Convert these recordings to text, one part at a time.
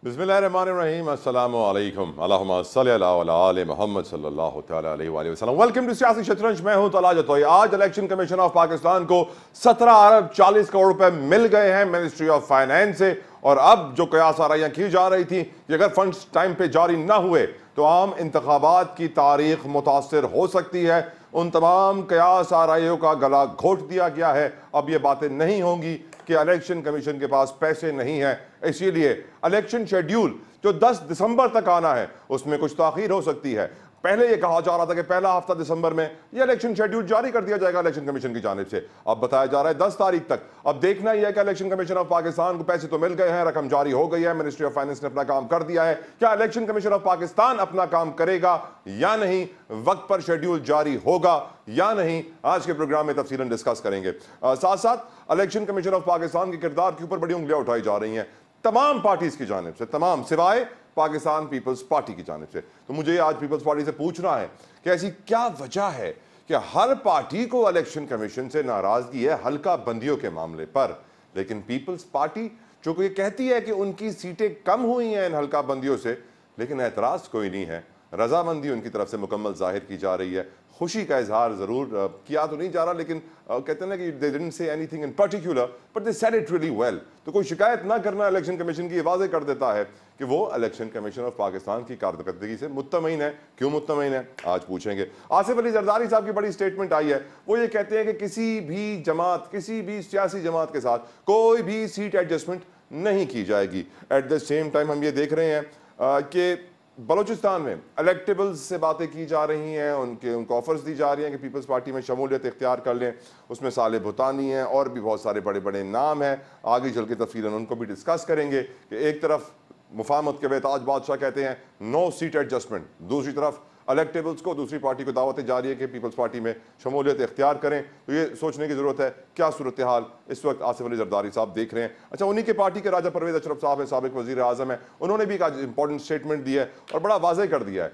बिस्मिल्लाहिर्रहमानिर्रहीम अस्सलामु अलैकुम अल्लाहुम्मा सल्लि अला आले मोहम्मद सल्लल्लाहु तआला अलैहि वसल्लम। वेलकम टू सियासी शतरंज। मैं हूं तलाज तोई। आज इलेक्शन कमीशन ऑफ पाकिस्तान को 17 अरब 40 करोड़ रुपए मिल गए हैं मिनिस्ट्री ऑफ फाइनेंस से। और अब जो कयास आराइयां की जा रही थी कि अगर फंड्स टाइम पे जारी ना हुए तो आम इंतखाबात की तारीख मुतासर हो सकती है, उन तमाम कयास आराइयों का गला घोट दिया गया है। अब ये बातें नहीं होंगी कि इलेक्शन कमीशन के पास पैसे नहीं है, इसीलिए इलेक्शन शेड्यूल जो 10 दिसंबर तक आना है उसमें कुछ ताखीर हो सकती है। पहले ये कहा जा रहा था कि पहला हफ्ता दिसंबर में ये इलेक्शन शेड्यूल जारी कर दिया जाएगा इलेक्शन कमीशन की जानिब से। अब बताया जा रहा है 10 तारीख तक। अब देखना ही है कि इलेक्शन कमीशन ऑफ पाकिस्तान को पैसे तो मिल गए हैं, रकम जारी हो गई है, मिनिस्ट्री ऑफ फाइनेंस ने अपना काम कर दिया है। क्या इलेक्शन कमीशन ऑफ पाकिस्तान अपना काम करेगा या नहीं, वक्त पर शेड्यूल जारी होगा या नहीं, आज के प्रोग्राम में तफसीलन डिस्कस करेंगे। साथ साथ इलेक्शन कमीशन ऑफ पाकिस्तान के किरदार के ऊपर बड़ी उंगलियां उठाई जा रही हैं तमाम पार्टीज की जानिब से, तमाम सिवाय पाकिस्तान पीपल्स पार्टी की जानिब से। तो मुझे आज पीपल्स पार्टी से पूछना है कि ऐसी क्या वजह है कि हर पार्टी को इलेक्शन कमीशन से नाराजगी है हल्का बंदियों के मामले पर, लेकिन पीपल्स पार्टी जो कि कहती है कि उनकी सीटें कम हुई हैं इन हल्का बंदियों से, लेकिन एतराज कोई नहीं है, रजामंदी उनकी तरफ से मुकम्मल जाहिर की जा रही है। खुशी का इजहार जरूर किया तो नहीं जा रहा, लेकिन कहते हैं ना कि they didn't say anything in particular but they said it really well. तो कोई शिकायत ना करना इलेक्शन कमीशन की वाज़ेह कर देता है कि वो इलेक्शन कमीशन ऑफ पाकिस्तान की कारकर्दगी से मुत्तमईन है। क्यों मुत्तमईन है आज पूछेंगे। आसिफ अली जरदारी साहब की बड़ी स्टेटमेंट आई है, वो ये कहते हैं कि किसी भी जमात, किसी भी सियासी जमात के साथ कोई भी सीट एडजस्टमेंट नहीं की जाएगी। एट द सेम टाइम हम ये देख रहे हैं कि बलूचिस्तान में इलेक्टेबल्स से बातें की जा रही हैं, उनको ऑफर्स दी जा रही हैं कि पीपल्स पार्टी में शमूलियत इख्तियार कर लें। उसमें साले भुतानी हैं और भी बहुत सारे बड़े बड़े नाम हैं, आगे चल के तफसीलन उनको भी डिस्कस करेंगे कि एक तरफ मुफाहमत के बेताज बादशाह कहते हैं नो सीट एडजस्टमेंट, दूसरी तरफ इलेक्टेबल्स को, दूसरी पार्टी को दावतें जारी है कि पीपल्स पार्टी में शमूलियत इख्तियार करें। तो ये सोचने की जरूरत है क्या सूरत हाल इस वक्त आसिफ अली जरदारी साहब देख रहे हैं। अच्छा, उन्हीं के पार्टी के राजा परवेज अशरफ साहब हैं, साबिक वजीर आजम है, उन्होंने भी एक इंपॉर्टेंट स्टेटमेंट दी है और बड़ा वाज़ेह कर दिया है,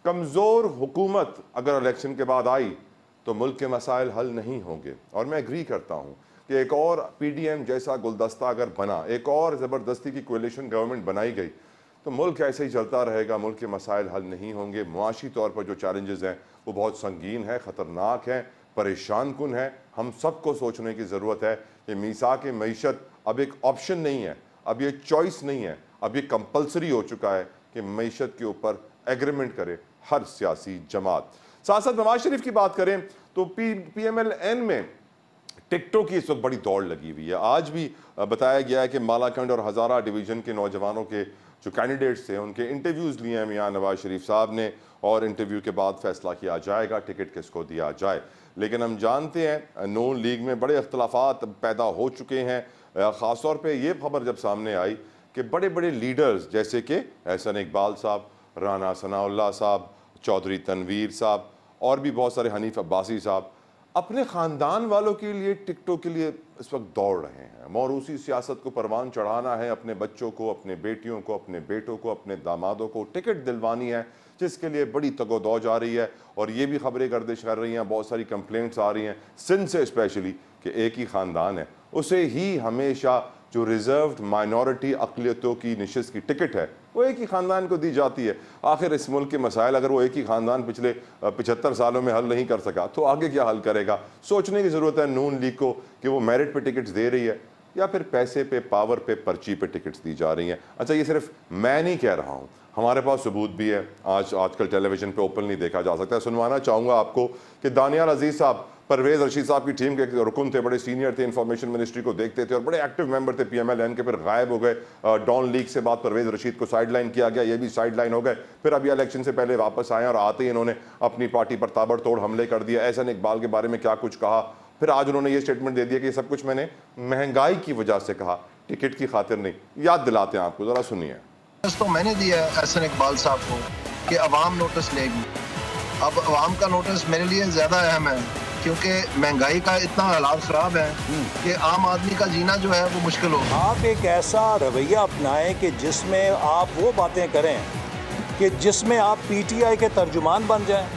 कमज़ोर हुकूमत अगर इलेक्शन के बाद आई तो मुल्क के मसाइल हल नहीं होंगे। और मैं एग्री करता हूँ कि एक और PDM जैसा गुलदस्ता अगर बना, एक और ज़बरदस्ती की कोलिशन गवर्नमेंट बनाई गई तो मुल्क ऐसे ही चलता रहेगा, मुल्क के मसाइल हल नहीं होंगे। मुआशी तौर पर जो चैलेंजेस हैं वो बहुत संगीन है, ख़तरनाक हैं, परेशान कुन है। हम सबको सोचने की ज़रूरत है कि मीसाक मईशत अब एक ऑप्शन नहीं है, अब ये चॉइस नहीं है, अब ये कंपल्सरी हो चुका है कि मईशत के ऊपर एग्रीमेंट करे हर सियासी जमात। साथ साथ नवाज शरीफ की बात करें तो PMLN में टिकटों की इस वक्त बड़ी दौड़ लगी हुई है। आज भी बताया गया है कि मालाकंड और हज़ारा डिवीज़न के नौजवानों के जो कैंडिडेट्स थे उनके इंटरव्यूज़ लिए हैं मियां नवाज शरीफ साहब ने, और इंटरव्यू के बाद फैसला किया जाएगा टिकट किसको दिया जाए। लेकिन हम जानते हैं नून लीग में बड़े अख्तलाफात पैदा हो चुके हैं। ख़ास तौर पे ये खबर जब सामने आई कि बड़े बड़े लीडर्स जैसे कि एहसन इकबाल साहब, राना सनाउल्लाह साहब, चौधरी तनवीर साहब और भी बहुत सारे, हनीफ अब्बासी साहब, अपने ख़ानदान वालों के लिए टिकटों के लिए इस वक्त दौड़ रहे हैं। मौरूसी सियासत को परवान चढ़ाना है, अपने बच्चों को, अपने बेटियों को, अपने बेटों को, अपने दामादों को टिकट दिलवानी है, जिसके लिए बड़ी तगोदौ जा रही है। और ये भी खबरें गर्दिश कर रही हैं, बहुत सारी कंप्लेंट्स आ रही हैं सिंध से स्पेशली कि एक ही ख़ानदान है, उसे ही हमेशा जो रिजर्व्ड माइनॉरिटी अक़लियतों की निशिस्त की टिकट है वो एक ही ख़ानदान को दी जाती है। आखिर इस मुल्क के मसाइल अगर वो एक ही ख़ानदान पिछले 75 सालों में हल नहीं कर सका तो आगे क्या हल करेगा। सोचने की ज़रूरत है नून लीग को कि वो मेरिट पे टिकट्स दे रही है या फिर पैसे पे, पावर पे, पर्ची पे टिकट्स दी जा रही हैं। अच्छा, ये सिर्फ मैं नहीं कह रहा हूँ, हमारे पास सबूत भी है, आजकल टेलीविज़न पे ओपनली देखा जा सकता है। सुनवाना चाहूँगा आपको कि दानियाल अजीज़ साहब परवेज़ रशीद साहब की टीम के रुकन थे, बड़े सीनियर थे, इंफॉर्मेशन मिनिस्ट्री को देखते थे और बड़े एक्टिव मेंबर थे PMLN के, फिर गायब हो गए। डॉन लीग से बाद परवेज़ रशीद को साइडलाइन किया गया, ये भी साइडलाइन हो गए, फिर अभी इलेक्शन से पहले वापस आए और आते ही इन्होंने अपनी पार्टी पर ताबड़तोड़ हमले कर दिया। एहसन इकबाल के बारे में क्या कुछ कहा, फिर आज उन्होंने ये स्टेटमेंट दे दिया कि ये सब कुछ मैंने महंगाई की वजह से कहा, टिकट की खातिर नहीं। याद दिलाते हैं आपको, ज़रा सुनिए। तो मैंने दिया है एहसन इकबाल साहब को कि अवाम नोटिस लेगी। अब अवाम का नोटिस मेरे लिए ज़्यादा अहम है क्योंकि महंगाई का इतना हालात ख़राब है कि आम आदमी का जीना जो है वो मुश्किल हो। आप एक ऐसा रवैया अपनाएं कि जिसमें आप वो बातें करें कि जिसमें आप PTI के तर्जुमान बन जाएं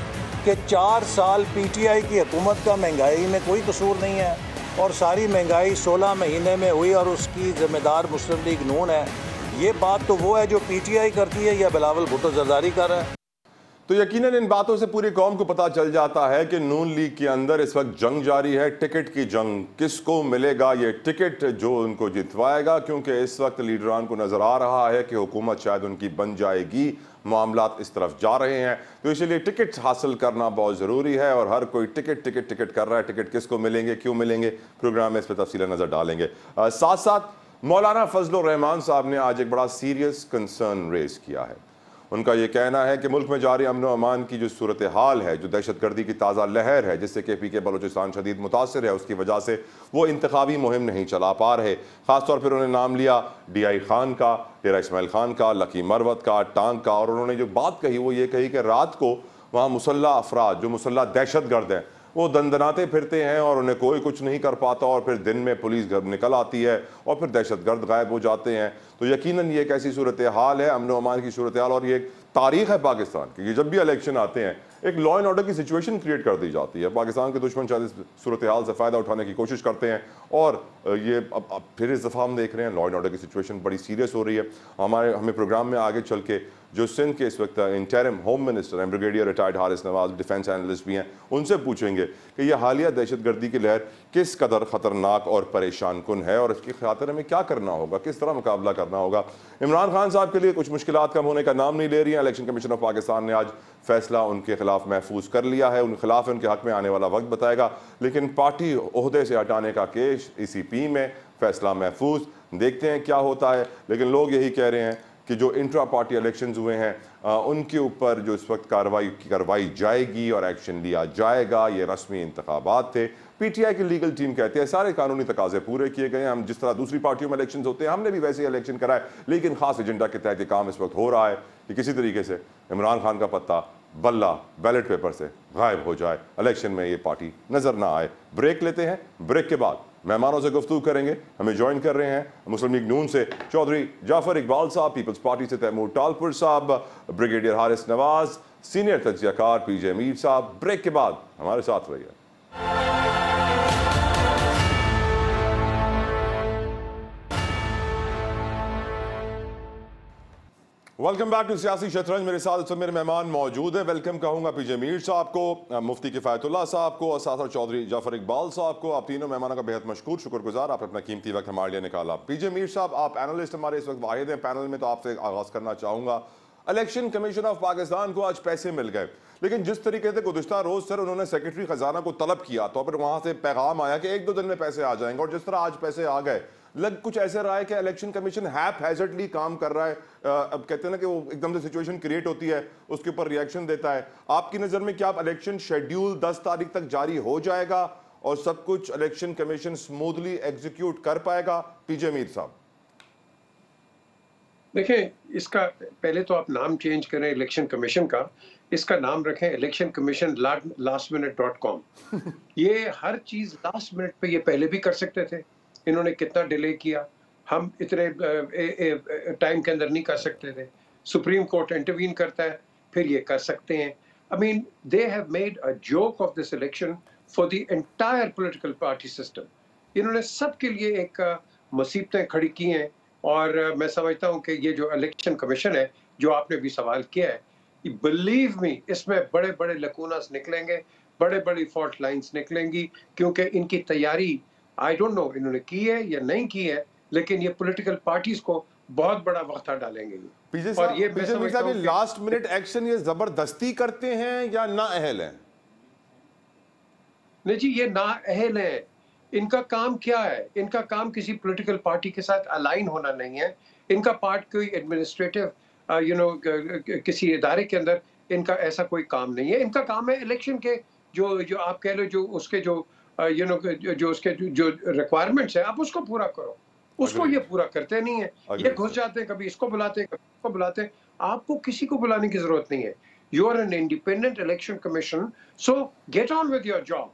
कि 4 साल PTI की हुकूमत का महंगाई में कोई कसूर नहीं है और सारी महंगाई 16 महीने में हुई और उसकी ज़िम्मेदार मुस्लिम लीग नून है। ये बात तो वो है जो पीटीआई करती है या बिलावल भुट्टो जरदारी कर रहा है। तो यकीनन इन बातों से पूरी कौम को पता चल जाता है कि नून लीग के अंदर इस वक्त जंग जारी है, टिकट की जंग। किसको मिलेगा ये टिकट जो उनको जितवाएगा, क्योंकि इस वक्त लीडरान को नजर आ रहा है कि हुकूमत शायद उनकी बन जाएगी, मामलात इस तरफ जा रहे हैं। तो इसलिए टिकट हासिल करना बहुत ज़रूरी है और हर कोई टिकट टिकट टिकट कर रहा है। टिकट किसको मिलेंगे, क्यों मिलेंगे, प्रोग्राम में इस पर तफसीला नज़र डालेंगे। साथ साथ मौलाना फजलुर रहमान साहब ने आज एक बड़ा सीरियस कंसर्न रेज किया है। उनका ये कहना है कि मुल्क में जारी अमन व अमान की जो सूरत हाल है, जो दहशतगर्दी की ताज़ा लहर है जिससे KPK बलोचिस्तान शदीद मुतासर है, उसकी वजह से वो इंतखाबी मुहिम नहीं चला पा रहे। ख़ासतौर पर उन्होंने नाम लिया DI खान का, डेरा इस्माइल खान का, लकी मरवत का, टांग का। और उन्होंने जो बात कही वो ये कही कि रात को वहाँ मुसल्ला अफराद, जो मुसल्ला दहशतगर्द हैं, वो दंदनाते फिरते हैं और उन्हें कोई कुछ नहीं कर पाता, और फिर दिन में पुलिस घर निकल आती है और फिर दहशतगर्द गायब हो जाते हैं। तो यकीनन ये एक ऐसी सूरत हाल है, अमन व अमान की सूरत हाल, और ये एक तारीख है पाकिस्तान की कि जब भी इलेक्शन आते हैं एक लॉ एंड ऑर्डर की सिचुएशन क्रिएट कर दी जाती है। पाकिस्तान के दुश्मन शायद इस सूरत हाल से फ़ायदा उठाने की कोशिश करते हैं और ये अब फिर इस दफ़ा हम देख रहे हैं लॉ एंड ऑर्डर की सिचुएशन बड़ी सीरियस हो रही है। हमें प्रोग्राम में आगे चल के जो सिंध के इस वक्त इंटरिम होम मिनिस्टर हैं, brigadier retired Haris Nawaz, defence analyst भी हैं, उनसे पूछेंगे कि यह हालिया दहशतगर्दी की लहर किस कदर ख़तरनाक और परेशान कुन है और इसकी खातिर हमें क्या करना होगा, किस तरह मुकाबला करना होगा। इमरान खान साहब के लिए कुछ मुश्किलात कम होने का नाम नहीं ले रही हैं। इलेक्शन कमीशन ऑफ पाकिस्तान ने आज फैसला उनके खिलाफ महफूज कर लिया है, उनके खिलाफ उनके हक में आने वाला वक्त बताएगा। लेकिन पार्टी ओहदे से हटाने का केस ECP में फैसला महफूज, देखते हैं क्या होता है। लेकिन लोग यही कह रहे हैं कि जो इंट्रा पार्टी इलेक्शंस हुए हैं उनके ऊपर जो इस वक्त कार्रवाई करवाई जाएगी और एक्शन लिया जाएगा। ये रस्मी इंतखाबात थे। PTI की लीगल टीम कहते हैं सारे कानूनी तकाजे पूरे किए गए हैं, हम जिस तरह दूसरी पार्टियों में इलेक्शन होते हैं हमने भी वैसे ही इलेक्शन कराए, लेकिन खास एजेंडा के तहत काम इस वक्त हो रहा है कि किसी तरीके से इमरान खान का पत्ता बल्ला बैलेट पेपर से गायब हो जाए, इलेक्शन में ये पार्टी नजर ना आए। ब्रेक लेते हैं, ब्रेक के बाद मेहमानों से गुफ्तगू करेंगे। हमें ज्वाइन कर रहे हैं मुस्लिम लीग नून से चौधरी जाफर इकबाल साहब, पीपल्स पार्टी से तैमूर टालपुर साहब, ब्रिगेडियर हारिस नवाज, सीनियर तज्जियाकार PJ मीर साहब। ब्रेक के बाद हमारे साथ रहिए। वेलकम बैक टू सियासी शतरंज। मेरे साथ इस मेरे मेहमान मौजूद हैं। वेलकम कहूँगा PJ मीर साहब को, मुफ्ती किफ़ायतुल्लाह साहब को और साथ चौधरी जाफर इकबाल साहब को। आप तीनों मेहमानों का बेहद मशकूर, शुक्रगुजार, आप अपना कीमती वक्त हमारे लिए निकाला। PJ मीर साहब, आप एनालिस्ट हमारे इस वक्त वाहिद हैं पैनल में, तो आपसे आगाज़ करना चाहूँगा। इलेक्शन कमीशन ऑफ पाकिस्तान को आज पैसे मिल गए, लेकिन जिस तरीके से गुज़िश्ता रोज़ सर उन्होंने सेक्रेटरी ख़जाना को तलब किया तो फिर वहाँ से पैगाम आया कि 1-2 दिन में पैसे आ जाएंगे, और जिस तरह आज पैसे आ गए लग कुछ ऐसे रहा है कि इलेक्शन कमीशन हैज़र्डली काम कर रहा है। अब कहते हैं ना कि वो एकदम से सिचुएशन क्रिएट होती है, उसके ऊपर रिएक्शन देता है। आपकी नज़र में क्या इलेक्शन शेड्यूल 10 तारीख तक जारी हो जाएगा और सब कुछ इलेक्शन कमीशन स्मूथली एग्जीक्यूट कर पाएगा? PJ मीर साहब देखिए, इसका पहले तो आप नाम चेंज करें इलेक्शन कमीशन का, इसका नाम रखें इलेक्शन कमीशन lastminute.com। ये हर चीज लास्ट मिनट पे ये पहले भी कर सकते थे, इन्होंने कितना डिले किया, हम इतने टाइम के अंदर नहीं कर सकते थे। सुप्रीम कोर्ट इंटरवीन करता है, फिर ये कर सकते हैं। I mean they have made a joke of this election for the entire political party system. इन्होंने सबके लिए एक मुसीबतें खड़ी की हैं, और मैं समझता हूं कि ये जो इलेक्शन कमीशन है जो आपने भी सवाल किया है, बिलीव मी इसमें बड़े बड़े लकूनास निकलेंगे, बड़े बड़ी फॉल्ट लाइंस निकलेंगी, क्योंकि इनकी तैयारी आई डोंट नो इन्होंने की है या नहीं की है, लेकिन ये पॉलिटिकल पार्टीज को बहुत बड़ा वक्त डालेंगे। और ये लास्ट मिनट एक्शन ये जबरदस्ती करते हैं या ना अहल है? नहीं जी, ये ना अहल है। इनका काम क्या है? इनका काम किसी पॉलिटिकल पार्टी के साथ अलाइन होना नहीं है। इनका पार्ट कोई एडमिनिस्ट्रेटिव किसी इदारे के अंदर इनका ऐसा कोई काम नहीं है। इनका काम है इलेक्शन के जो आप कह लो जो उसके जो जो उसके जो रिक्वायरमेंट्स है आप उसको पूरा करो। उसको ये पूरा करते नहीं है, ये घुस जाते हैं, कभी इसको बुलाते हैं, कभी इसको बुलाते हैं। आपको किसी को बुलाने की जरूरत नहीं है। You are an independent election commission, so get on with your job.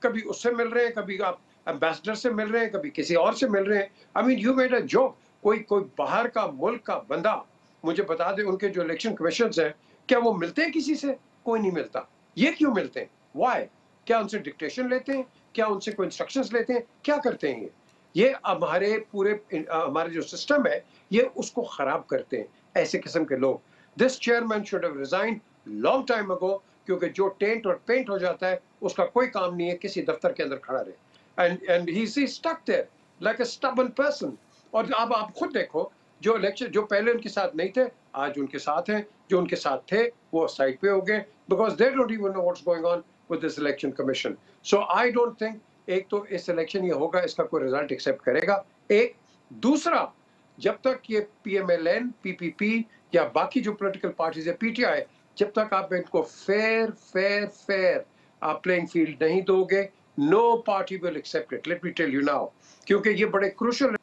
कभी उससे मिल रहे हैं, कभी आप एम्बेसडर से मिल रहे हैं, कभी किसी और से मिल रहे हैं। I mean you made a job. कोई बाहर का मुल्क का बंदा मुझे बता दे उनके जो इलेक्शन कमीशन हैं क्या वो मिलते हैं किसी से? कोई नहीं मिलता। ये क्यों मिलते हैं? वाई? क्या उनसे डिक्टेशन लेते हैं? क्या उनसे कोई इंस्ट्रक्शंस लेते हैं? क्या करते हैं ये? ये हमारे पूरे हमारे जो सिस्टम है ये उसको खराब करते हैं ऐसे किस्म के लोग। This chairman should have resigned long time ago, क्योंकि जो टेंट और पेंट हो जाता है उसका कोई काम नहीं है किसी दफ्तर के अंदर खड़ा रहे। And he is stuck there like a stubborn person. और अब आप खुद देखो, जो इलेक्शन जो पहले उनके साथ नहीं थे आज उनके साथ हैं, जो उनके साथ थे वो साइड पे हो गए, because they don't even know what's going on with this election commission. So I don't think एक तो इस इलेक्शन ये होगा, इसका कोई रिजल्ट एक्सेप्ट करेगा। एक दूसरा, जब तक ये PMLN, PPP या बाकी जो पॉलिटिकल पार्टीज है, PTI, जब तक आप इनको फेयर आप प्लेइंग फील्ड नहीं दोगे, no party will accept it, let me tell you now. क्योंकि ये बड़े क्रूशियल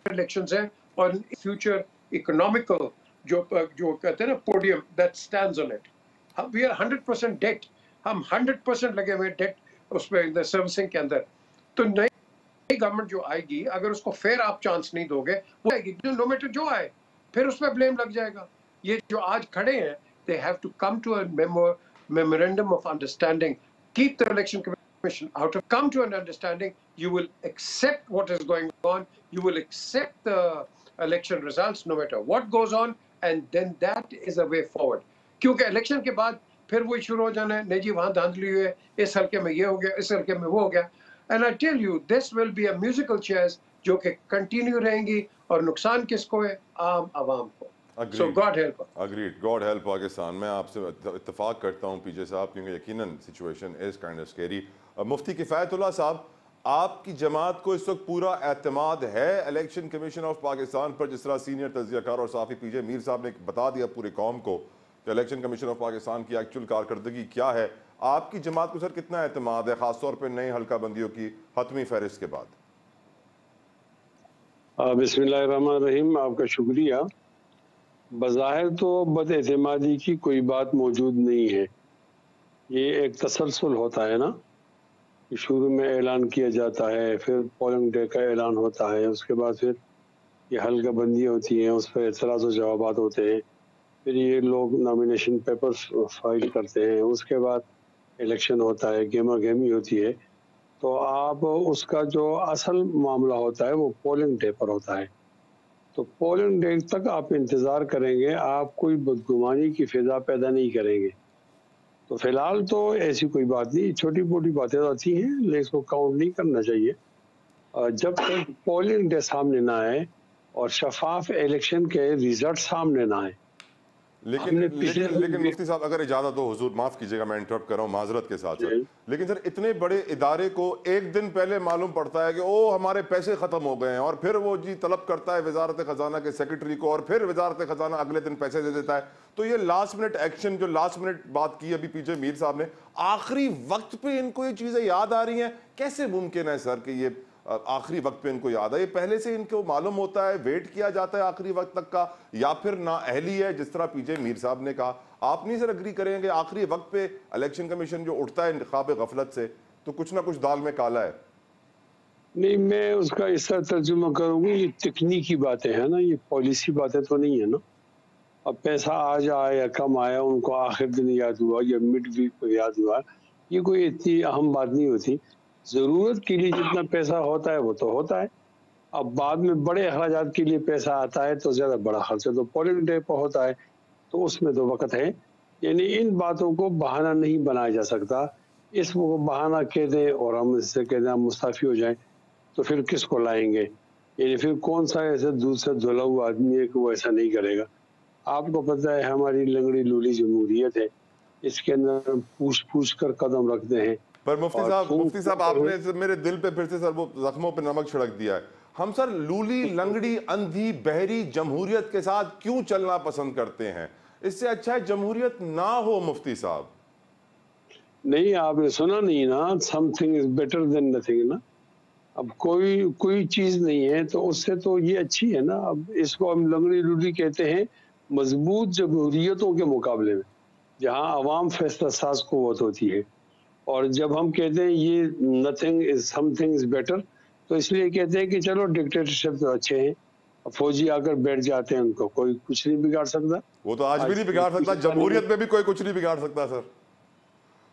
इलेक्शंस हैं और फ्यूचर इकोनॉमिकल जो कहते हैं ना podium that stands on it. We are 100% date, हम 100% लगे हुए डेट उसमें सर्विसिंग के अंदर। तो नई गवर्नमेंट जो आएगी, अगर उसको फेयर आप चांस नहीं दोगे, वो आएगी नो मैटर जो आए, फिर उस पर ब्लेम लग जाएगा। ये जो आज खड़े हैं, they have to come to a memorandum of understanding, keep the election commission out of, come to an understanding, you will accept what is going on, you will accept the election results no matter what goes on, and then that is a way forward। क्योंकि election के बाद फिर वही शुरू हो जाना है, नहीं जी वहां धांधली हुई है, इस हल्के में ये हो गया, इस हल्के में वो हो गया। And I tell you this will be a musical chairs जो कि कंटिन्यू रहेंगी, और नुकसान किसको है? आम आवाम को। So God help us. Agreed. God help Pakistan. मैं आपसे इत्तेफाक करता हूँ पीजे साहब, क्योंकि यकीनन situation is kind of scary. मुफ्ती किफ़ायतुल्लाह साहब, आपकी जमात को इस वक्त पूरा एतमाद है इलेक्शन कमीशन ऑफ पाकिस्तान पर, जिस तरह सीनियर तज्ज़ियाकार और साफ़ी पीजे मीर साहब ने बता दिया पूरी कौम को कि इलेक्शन कमीशन ऑफ पाकिस्तान की एक्चुअल कारकर्दगी क्या है। आपकी जमात को सर कितना एतमाद है, ख़ासतौर पर नई हल्का बंदियों की हतमी फहरिस्त के बाद? बिस्मिल्लाहिर्रहमानिर्रहीम, आपका शुक्रिया। बज़ाहिर तो बदएतमादी की कोई बात मौजूद नहीं है। ये एक तसलसल होता है ना, कि शुरू में ऐलान किया जाता है, फिर पोलिंग डे का ऐलान होता है, उसके बाद फिर ये हल्का बंदी होती हैं, उस पर एतराज़ व जवाबात होते हैं, फिर ये लोग नॉमिनेशन पेपर्स फाइल करते हैं, उसके बाद इलेक्शन होता है, गेमा गेमी होती है। तो आप उसका जो असल मामला होता है वो पोलिंग डे पर होता है। तो पोलिंग डे तक आप इंतज़ार करेंगे, आप कोई बदगुमानी की फ़िज़ा पैदा नहीं करेंगे। तो फ़िलहाल तो ऐसी कोई बात नहीं, छोटी मोटी बातें आती हैं, लेकिन इसको काउंट नहीं करना चाहिए। जब तक पोलिंग डे सामने ना आए और शफाफ इलेक्शन के रिजल्ट सामने ना आए। लेकिन मुफ्ती साहब अगर इजाज़त हो, हुजूर माफ़ कीजिएगा मैं इंटरप्ट कर रहा हूँ माजरत के साथ सर, लेकिन सर इतने बड़े इदारे को एक दिन पहले मालूम पड़ता है कि ओ हमारे पैसे ख़त्म हो गए हैं, और फिर वो जी तलब करता है वजारत ख़जाना के सेक्रेटरी को, और फिर वजारत ख़जाना अगले दिन पैसे दे देता है। तो ये लास्ट मिनट एक्शन, जो लास्ट मिनट बात की अभी पीछे मीर साहब ने, आखिरी वक्त पे इनको ये चीज़ें याद आ रही हैं, कैसे मुमकिन है सर कि ये आखिरी वक्त पे इनको याद है? ये पहले से इनको मालूम होता है, वेट किया जाता है आखिरी वक्त तक का, या फिर नाअहली है जिस तरह पीछे मीर साहब ने कहा? आप नहीं सर एग्री करेंगे आखिरी वक्त पे इलेक्शन कमीशन जो उठता है ख्वाब गफलत से, तो कुछ ना कुछ दाल में काला है? नहीं, मैं उसका इस तरह तर्जुमा करूँगी, ये तकनीकी बातें हैं ना, ये पॉलिसी बातें तो नहीं है ना। अब पैसा आज आया या कम आया, उनको आखिर दिन याद हुआ या मिड वीक को याद हुआ, ये कोई इतनी अहम बात नहीं होती। ज़रूरत के लिए जितना पैसा होता है वो तो होता है। अब बाद में बड़े अखराजात के लिए पैसा आता है तो ज़्यादा बड़ा खर्चा तो पोलिंग डे पर होता है, तो उसमें तो वक्त है। यानी इन बातों को बहाना नहीं बनाया जा सकता। इसको बहाना कह दें और हम इससे कह दें हम मुस्ताफ़ी हो जाएं, तो फिर किसको लाएंगे? यानी फिर कौन सा ऐसे दूध से धुला हुआ आदमी है कि वो ऐसा नहीं करेगा? आपको पता है हमारी लंगड़ी लूली जमहूरियत है, इसके अंदर पूछ पूछ कर कदम रखते हैं। पर मुफ्ती साहब आपने मेरे दिल पे फिर से सर वो जख्मों पे नमक छिड़क दिया है। हम सर लूली लंगड़ी अंधी बहरी जमहूरियत के साथ क्यों चलना पसंद करते हैं? इससे अच्छा है जमहूरियत ना हो मुफ्ती साहब। नहीं, आपने सुना नहीं ना, something is better than nothing ना। अब कोई चीज नहीं है तो उससे तो ये अच्छी है ना। अब इसको हम लंगड़ी लूली कहते हैं मजबूत जमहूरियतों के मुकाबले में, जहाँ अवाम फैसला साज कुव्वत होती है। और जब हम कहते हैं ये nothing is something is better, तो इसलिए कहते हैं कि चलो डिक्टेटरशिप तो अच्छे हैं, फौजी आकर बैठ जाते हैं, उनको कोई कुछ नहीं बिगाड़ सकता। वो तो आज भी नहीं बिगाड़ सकता, जमहूरियत में भी कोई कुछ नहीं बिगाड़ सकता सर।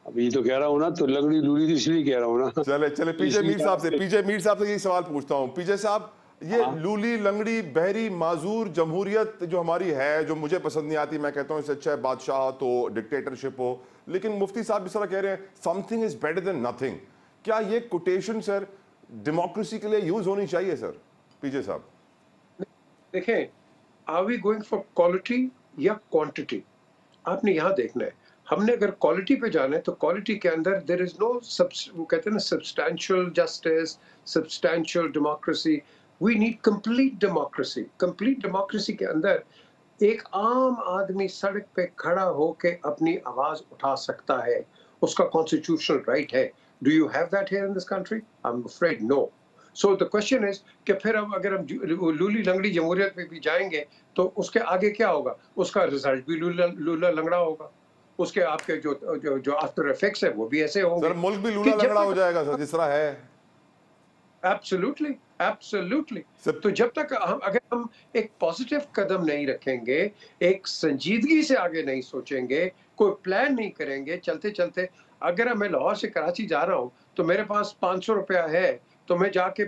अब ये तो कह रहा हूँ ना, तो लंगड़ी लूली इसलिए कह रहा हूँ ना। चले पीजे मीर साहब से यही सवाल पूछता हूँ। पीजे साहब, ये लूली, लंगड़ी, बहरी, माजूर जमहूरियत जो हमारी है, जो मुझे पसंद नहीं आती, मैं कहता हूँ इससे अच्छा है बादशाह तो डिक्टेटरशिप हो, लेकिन मुफ्ती साहब इस तरह कह रहे हैं something is better than nothing. क्या ये कोटेशन सर डेमोक्रेसी के लिए यूज होनी चाहिए सर? पीजे साहब देखें, are we going for quality या क्वांटिटी? आपने यहाँ देखना है। हमने अगर क्वालिटी पे जाना है तो क्वालिटी के अंदर देयर इज नो, वो कहते हैं ना, substantial justice, substantial democracy. We need complete democracy. Complete democracy के अंदर एक आम आदमी सड़क पे खड़ा होके अपनी आवाज उठा सकता है, उसका कॉन्स्टिट्यूशनल राइट है। Do you have that here in this country? I am afraid no. So the question is कि फिर अब अगर हम लूली लंगड़ी जमहूरियत पे भी जाएंगे तो उसके आगे क्या होगा? उसका रिजल्ट भी लूला लंगड़ा होगा, उसके आपके जो आफ्टर इफेक्ट्स है वो भी ऐसे होंगे। सर मुल्क भी लूला लंगड़ा हो जाएगा सर, जिस तरह है। Absolutely, absolutely. तो जब तक अगर हम एक पॉजिटिव कदम नहीं रखेंगे, एक संजीदगी से आगे नहीं सोचेंगे, कोई प्लान नहीं करेंगे, चलते चलते अगर मैं लाहौर से कराची जा रहा हूँ तो मेरे पास 500 रुपया है, तो मैं जाके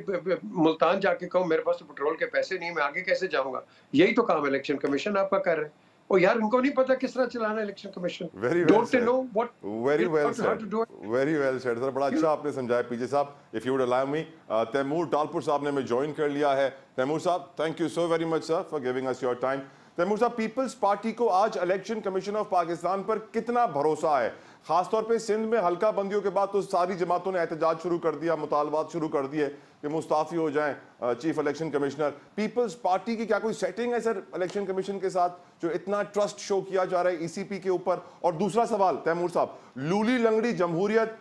मुल्तान जाके कहूँ मेरे पास तो पेट्रोल के पैसे नहीं, मैं आगे कैसे जाऊंगा? यही तो काम इलेक्शन कमीशन आपका कर रहे हैं। और यार इनको नहीं पता किस तरह चलाना election commission. Don't they know what, very well said sir, बड़ा अच्छा आपने समझाया पीजे साहब। If you would allow me, Taimur Dalpur साहब ने हमें ज्वाइन कर लिया है। तैमूर साहब, thank you so very much sir for giving us your time. Taimur साहब, पीपल्स पार्टी को आज इलेक्शन कमीशन ऑफ पाकिस्तान पर कितना भरोसा है? खासतौर पे सिंध में हल्का बंदियों के बाद तो सारी जमातों ने एहतजाज शुरू कर दिया, मुतालबात शुरू कर दिए कि मुस्ताफी हो जाएं chief election commissioner. Peoples Party की क्या कोई सेटिंग है सर इलेक्शन कमीशन के साथ, जो इतना ट्रस्ट शो किया जा रहा है ईसीपी के ऊपर? और दूसरा सवाल तैमूर साहब, लूली लंगड़ी जमहूरियत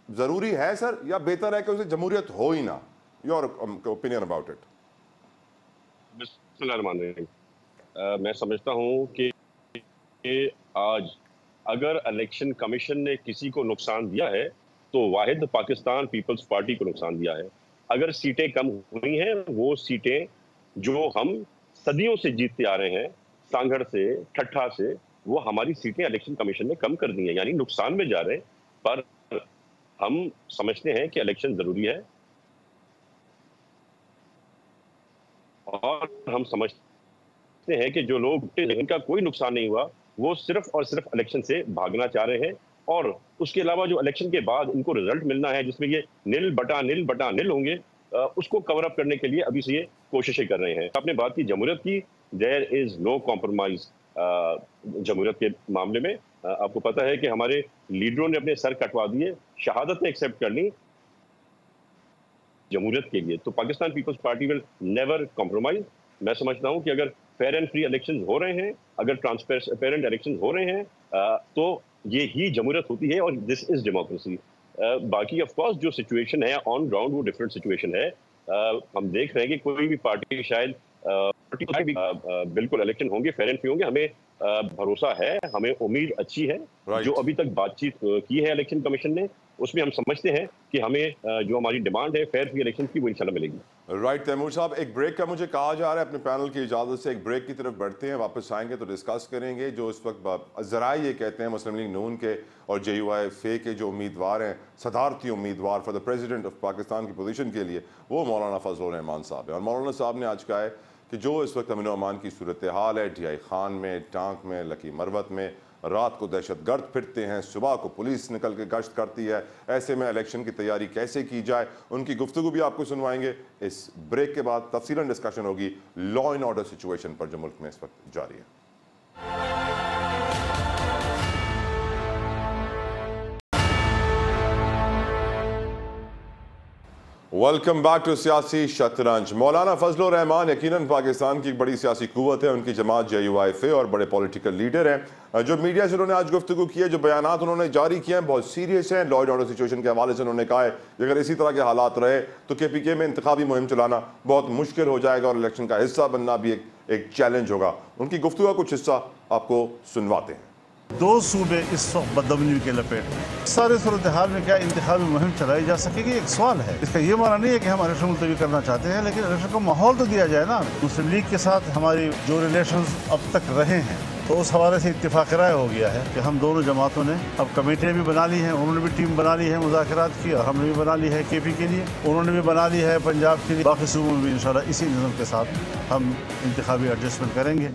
जरूरी है सर, या बेहतर है कि उसे जमहूरियत हो ही ना? Your opinion about it. बिस्मिल्लाहिर्रहमानिर्रहीम। मैं समझता हूं कि आज अगर इलेक्शन कमीशन ने किसी को नुकसान दिया है तो वाहिद पाकिस्तान पीपल्स पार्टी को नुकसान दिया है। अगर सीटें कम हुई हैं, वो सीटें जो हम सदियों से जीतते आ रहे हैं, सांगड़ से, ठट्ठा से, वो हमारी सीटें इलेक्शन कमीशन ने कम कर दी हैं, यानी नुकसान में जा रहे हैं। पर हम समझते हैं कि इलेक्शन जरूरी है और हम समझते हैं कि जो लोग जिनका कोई नुकसान नहीं हुआ वो सिर्फ और सिर्फ इलेक्शन से भागना चाह रहे हैं, और उसके अलावा जो इलेक्शन के बाद इनको रिजल्ट मिलना है जिसमें ये निल बटा निल होंगे, उसको कवर अप करने के लिए अभी से ये कोशिशें कर रहे हैं। आपने बात की जमहूरियत की, देयर इज नो कॉम्प्रोमाइज जमहूरियत के मामले में। आपको पता है कि हमारे लीडरों ने अपने सर कटवा दिए, शहादत एक्सेप्ट कर ली जमहूरियत के लिए। तो Pakistan Peoples Party will never compromise. मैं समझता हूं कि अगर फेयर एंड फ्री इलेक्शंस हो रहे हैं, अगर ट्रांसपेरेंट इलेक्शंस हो रहे हैं, तो ये ही जमहूरियत होती है और दिस इज डेमोक्रेसी। बाकी ऑफ कोर्स जो सिचुएशन है ऑन ग्राउंड वो डिफरेंट सिचुएशन है। हम देख रहे हैं कि कोई भी पार्टी शायद बिल्कुल इलेक्शन होंगे, फेयर एंड फ्री होंगे, हमें भरोसा है, हमें उम्मीद अच्छी है। जो अभी तक बातचीत की है इलेक्शन कमीशन ने, उसमें हम समझते हैं कि हमें जो हमारी डिमांड है फेयर फ्री इलेक्शन की, वो इंशाल्लाह मिलेगी। राइट तैमूर साहब, एक ब्रेक का मुझे कहा जा रहा है, अपने पैनल की इजाज़त से एक ब्रेक की तरफ बढ़ते हैं, वापस आएंगे तो डिस्कस करेंगे जो इस वक्त ज़राए ये कहते हैं मुस्लिम लीग नून के और JUI-FA के जो उम्मीदवार हैं, सदारती उम्मीदवार for the president of Pakistan की पोजीशन के लिए, वो मौलाना फजल रहमान साहब हैं। और मौलाना साहब ने आज कहा है कि जो इस वक्त अमन अमान की सूरत हाल है, DI खान में, टांक में, लकी मरवत में, रात को दहशतगर्द फिरते हैं, सुबह को पुलिस निकल के गश्त करती है, ऐसे में इलेक्शन की तैयारी कैसे की जाए, उनकी गुफ्तगू भी आपको सुनवाएंगे। इस ब्रेक के बाद तफसीलन डिस्कशन होगी लॉ एंड ऑर्डर सिचुएशन पर जो मुल्क में इस वक्त जारी है। वेलकम बैक टू सियासी शतरंज। मौलाना फजल रहमान यकीनन पाकिस्तान की एक बड़ी सियासी कुव्वत है, उनकी जमात JUI-FA और बड़े पॉलिटिकल लीडर हैं। जो मीडिया से उन्होंने आज गुफ्तगू की है, जो बयानात उन्होंने जारी किए हैं, बहुत सीरियस हैं। लॉ एंड ऑर्डर सिचुएशन के हवाले से उन्होंने कहा है कि अगर इसी तरह के हालात रहे तो KPK में इंतखाबी मुहिम चलाना बहुत मुश्किल हो जाएगा और इलेक्शन का हिस्सा बनना भी एक चैलेंज होगा। उनकी गुफ्तगू का कुछ हिस्सा आपको सुनवाते हैं। दो सूबे इस वक्त बदअमनी के लपेट में, सारे सूरत हाल में क्या इंतखाबी मुहिम चलाई जा सकेगी, एक सवाल है। इसका ये माना नहीं है कि हम इलेक्शन मुलतवी करना चाहते हैं, लेकिन इलेक्शन को माहौल तो दिया जाए ना। मुस्लिम लीग के साथ हमारी जो रिलेशंस अब तक रहे हैं तो उस हवाले से इत्तेफाक राय हो गया है कि हम दोनों जमातों ने अब कमेटियाँ भी बना ली हैं, उन्होंने भी टीम बना ली है मुज़ाकरात की, और हमने भी बना ली है KP के लिए, उन्होंने भी बना ली है पंजाब के लिए। बाकी सूबों में भी इंशाल्लाह इसी निज़म के साथ हम इंतखाबी एडजस्टमेंट करेंगे।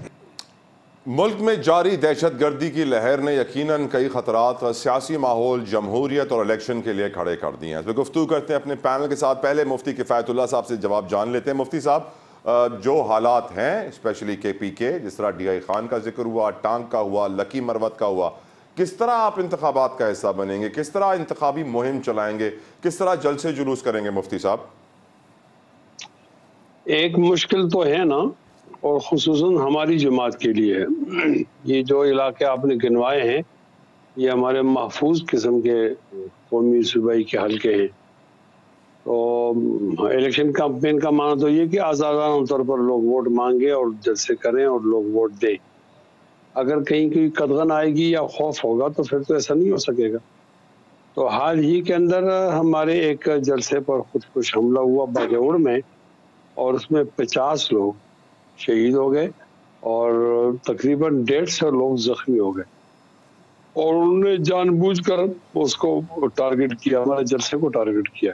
मुल्क में जारी दहशतगर्दी की लहर ने यकीनन कई खतरात और सियासी माहौल, जमहूरियत और इलेक्शन के लिए खड़े कर दिए हैं। इस पर गुफ्तगू करते हैं अपने पैनल के साथ। पहले मुफ्ती किफ़ायतुल्लाह साहब से जवाब जान लेते हैं। मुफ्ती साहब, जो हालात हैं स्पेशली KP के, जिस तरह DI खान का जिक्र हुआ, टांग का हुआ, लकी मरवत का हुआ, किस तरह आप इंतखाबात का हिस्सा बनेंगे, किस तरह इंतखाबी मुहिम चलाएंगे, किस तरह जलसे जुलूस करेंगे मुफ्ती साहब? एक मुश्किल तो है ना, और खुसूसन हमारी जमात के लिए है। ये जो इलाके आपने गिनवाए हैं ये हमारे महफूज किस्म के कौमी सूबाई के हल्के हैं। तो इलेक्शन कैंपेन का माना तो ये कि आज़ादाना तौर पर लोग वोट मांगे और जलसे करें और लोग वोट दें। अगर कहीं कोई कदगन आएगी या खौफ होगा तो फिर तो ऐसा नहीं हो सकेगा। तो हाल ही के अंदर हमारे एक जलसे पर खुदकुश हमला हुआ बागेवड़ में, और उसमें 50 लोग शहीद हो गए और तकरीबन 150 लोग जख्मी हो गए, और उन्होंने जानबूझकर उसको टारगेट किया, हमारे जलसे को टारगेट किया।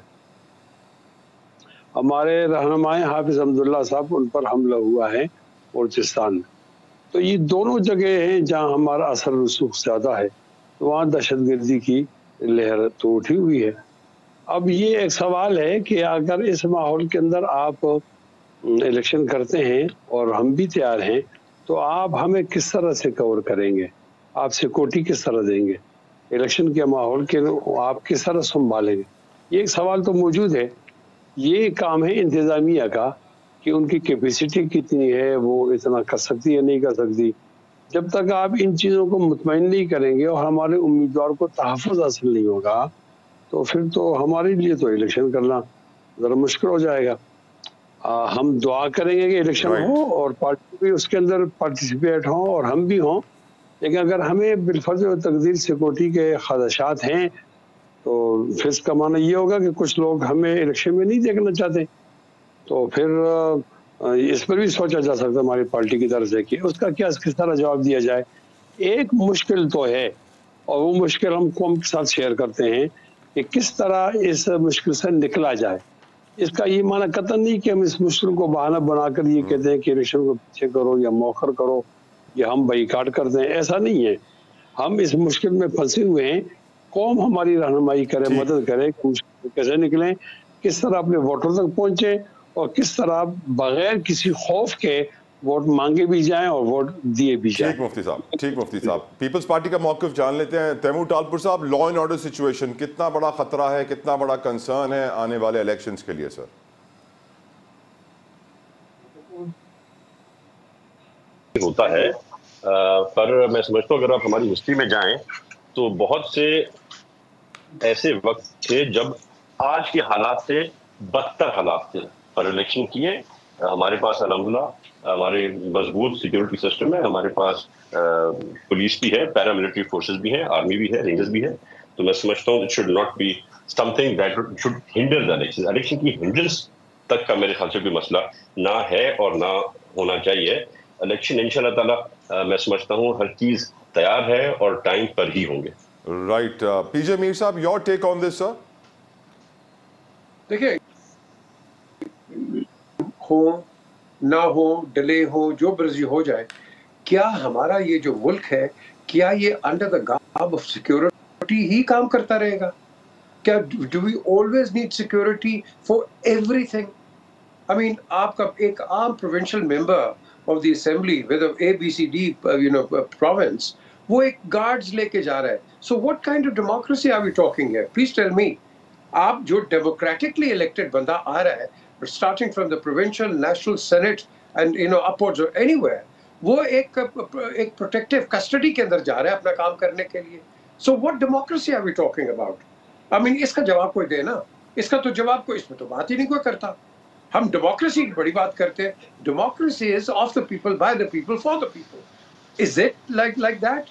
हमारे रहनुमाए हाफिज अब्दुल्ला साहब, उन पर हमला हुआ है बलूचिस्तान में। तो ये दोनों जगह हैं जहां हमारा असर रसूख ज़्यादा है, तो वहाँ दहशतगर्दी की लहर तो उठी हुई है। अब ये एक सवाल है कि अगर इस माहौल के अंदर आप इलेक्शन करते हैं और हम भी तैयार हैं, तो आप हमें किस तरह से कवर करेंगे, आप सिक्योरिटी किस तरह देंगे, इलेक्शन के माहौल के आप किस तरह संभालेंगे, ये एक सवाल तो मौजूद है। ये काम है इंतज़ामिया का कि उनकी कैपेसिटी कितनी है, वो इतना कर सकती है नहीं कर सकती। जब तक आप इन चीज़ों को मुतमईन नहीं करेंगे और हमारे उम्मीदवार को तहफ़्फ़ुज़ हासिल नहीं होगा, तो फिर तो हमारे लिए तो इलेक्शन करना ज़रा मुश्किल हो जाएगा। हम दुआ करेंगे कि इलेक्शन हो और पार्टी भी उसके अंदर पार्टिसिपेट हों और हम भी हों, लेकिन अगर हमें बिलफर्ज व तकदीर सिक्योरिटी के खदशात हैं तो फिर इसका माना ये होगा कि कुछ लोग हमें इलेक्शन में नहीं देखना चाहते। तो फिर इस पर भी सोचा जा सकता है हमारी पार्टी की तरफ से कि उसका क्या किस तरह जवाब दिया जाए। एक मुश्किल तो है, और वो मुश्किल हम कौम के साथ शेयर करते हैं कि किस तरह इस मुश्किल से निकला जाए। इसका ये माना कतई नहीं कि हम इस मुश्किल को बहाना बनाकर ये कहते हैं कि इलेक्शन को पीछे करो या मौखर करो या हम बाइकाट करते हैं, ऐसा नहीं है। हम इस मुश्किल में फंसे हुए हैं, कौम हमारी रहनुमाई करे, मदद करे, कैसे निकलें, किस तरह अपने वोटर तक पहुंचे और किस तरह बगैर किसी खौफ के वोट मांगे भी जाएं और वोट दिए भी जाएं। ठीक मुफ्ती साहब, पीपल्स पार्टी का मौक़िफ़ जान लेते हैं। तैमूर टालपुर साहब, लॉ एंड ऑर्डर सिचुएशन कितना बड़ा खतरा है, कितना बड़ा कंसर्न है आने वाले इलेक्शंस के लिए सर? होता है, पर मैं समझता हूँ अगर आप हमारी हिस्ट्री में जाएं तो बहुत से ऐसे वक्त थे जब आज के हालात से बदतर हालात थे, पर इलेक्शन किए। हमारे पास अल्हम्दुलिल्लाह हमारे मजबूत सिक्योरिटी सिस्टम है, हमारे पास पुलिस भी है, पैरामिलिट्री फोर्सेस भी हैं, आर्मी भी है, रेंजर्स भी है। तो मैं समझता हूँ it should not be something that should hinder the election. Election की हिंड्रेंस तक का मेरे ख्याल से कोई मसला ना है और ना होना चाहिए। इलेक्शन इंशाल्लाह ताला मैं समझता हूँ हर चीज तैयार है और टाइम पर ही होंगे। राइट, पीजे मीर साहब, your take on this sir? देखिए, हो ना हो, डिले हो, जो मर्जी हो जाए, क्या हमारा ये जो मुल्क है, क्या ये under the garb of security ही काम करता रहेगा? क्या do we always need security for everything? I mean, आपका एक आम provincial member of the assembly with ABCD province, वो एक गार्ड्स लेके जा रहा है। So what kind of democracy are we talking here? Please tell me. आप जो डेमोक्रेटिकली इलेक्टेड बंदा आ रहा है, starting from the provincial, national senate and upwards or anywhere, वो एक protective custody के अंदर जा रहा है अपना काम करने के लिए। So what democracy are we talking about? I mean, इसका जवाब कोई दे ना, इसका तो जवाब कोई, इसमें तो बात ही नहीं कोई करता। हम डेमोक्रेसी की बड़ी बात करते हैं। Democracy is of the people, by the people, for the people. Is it like that?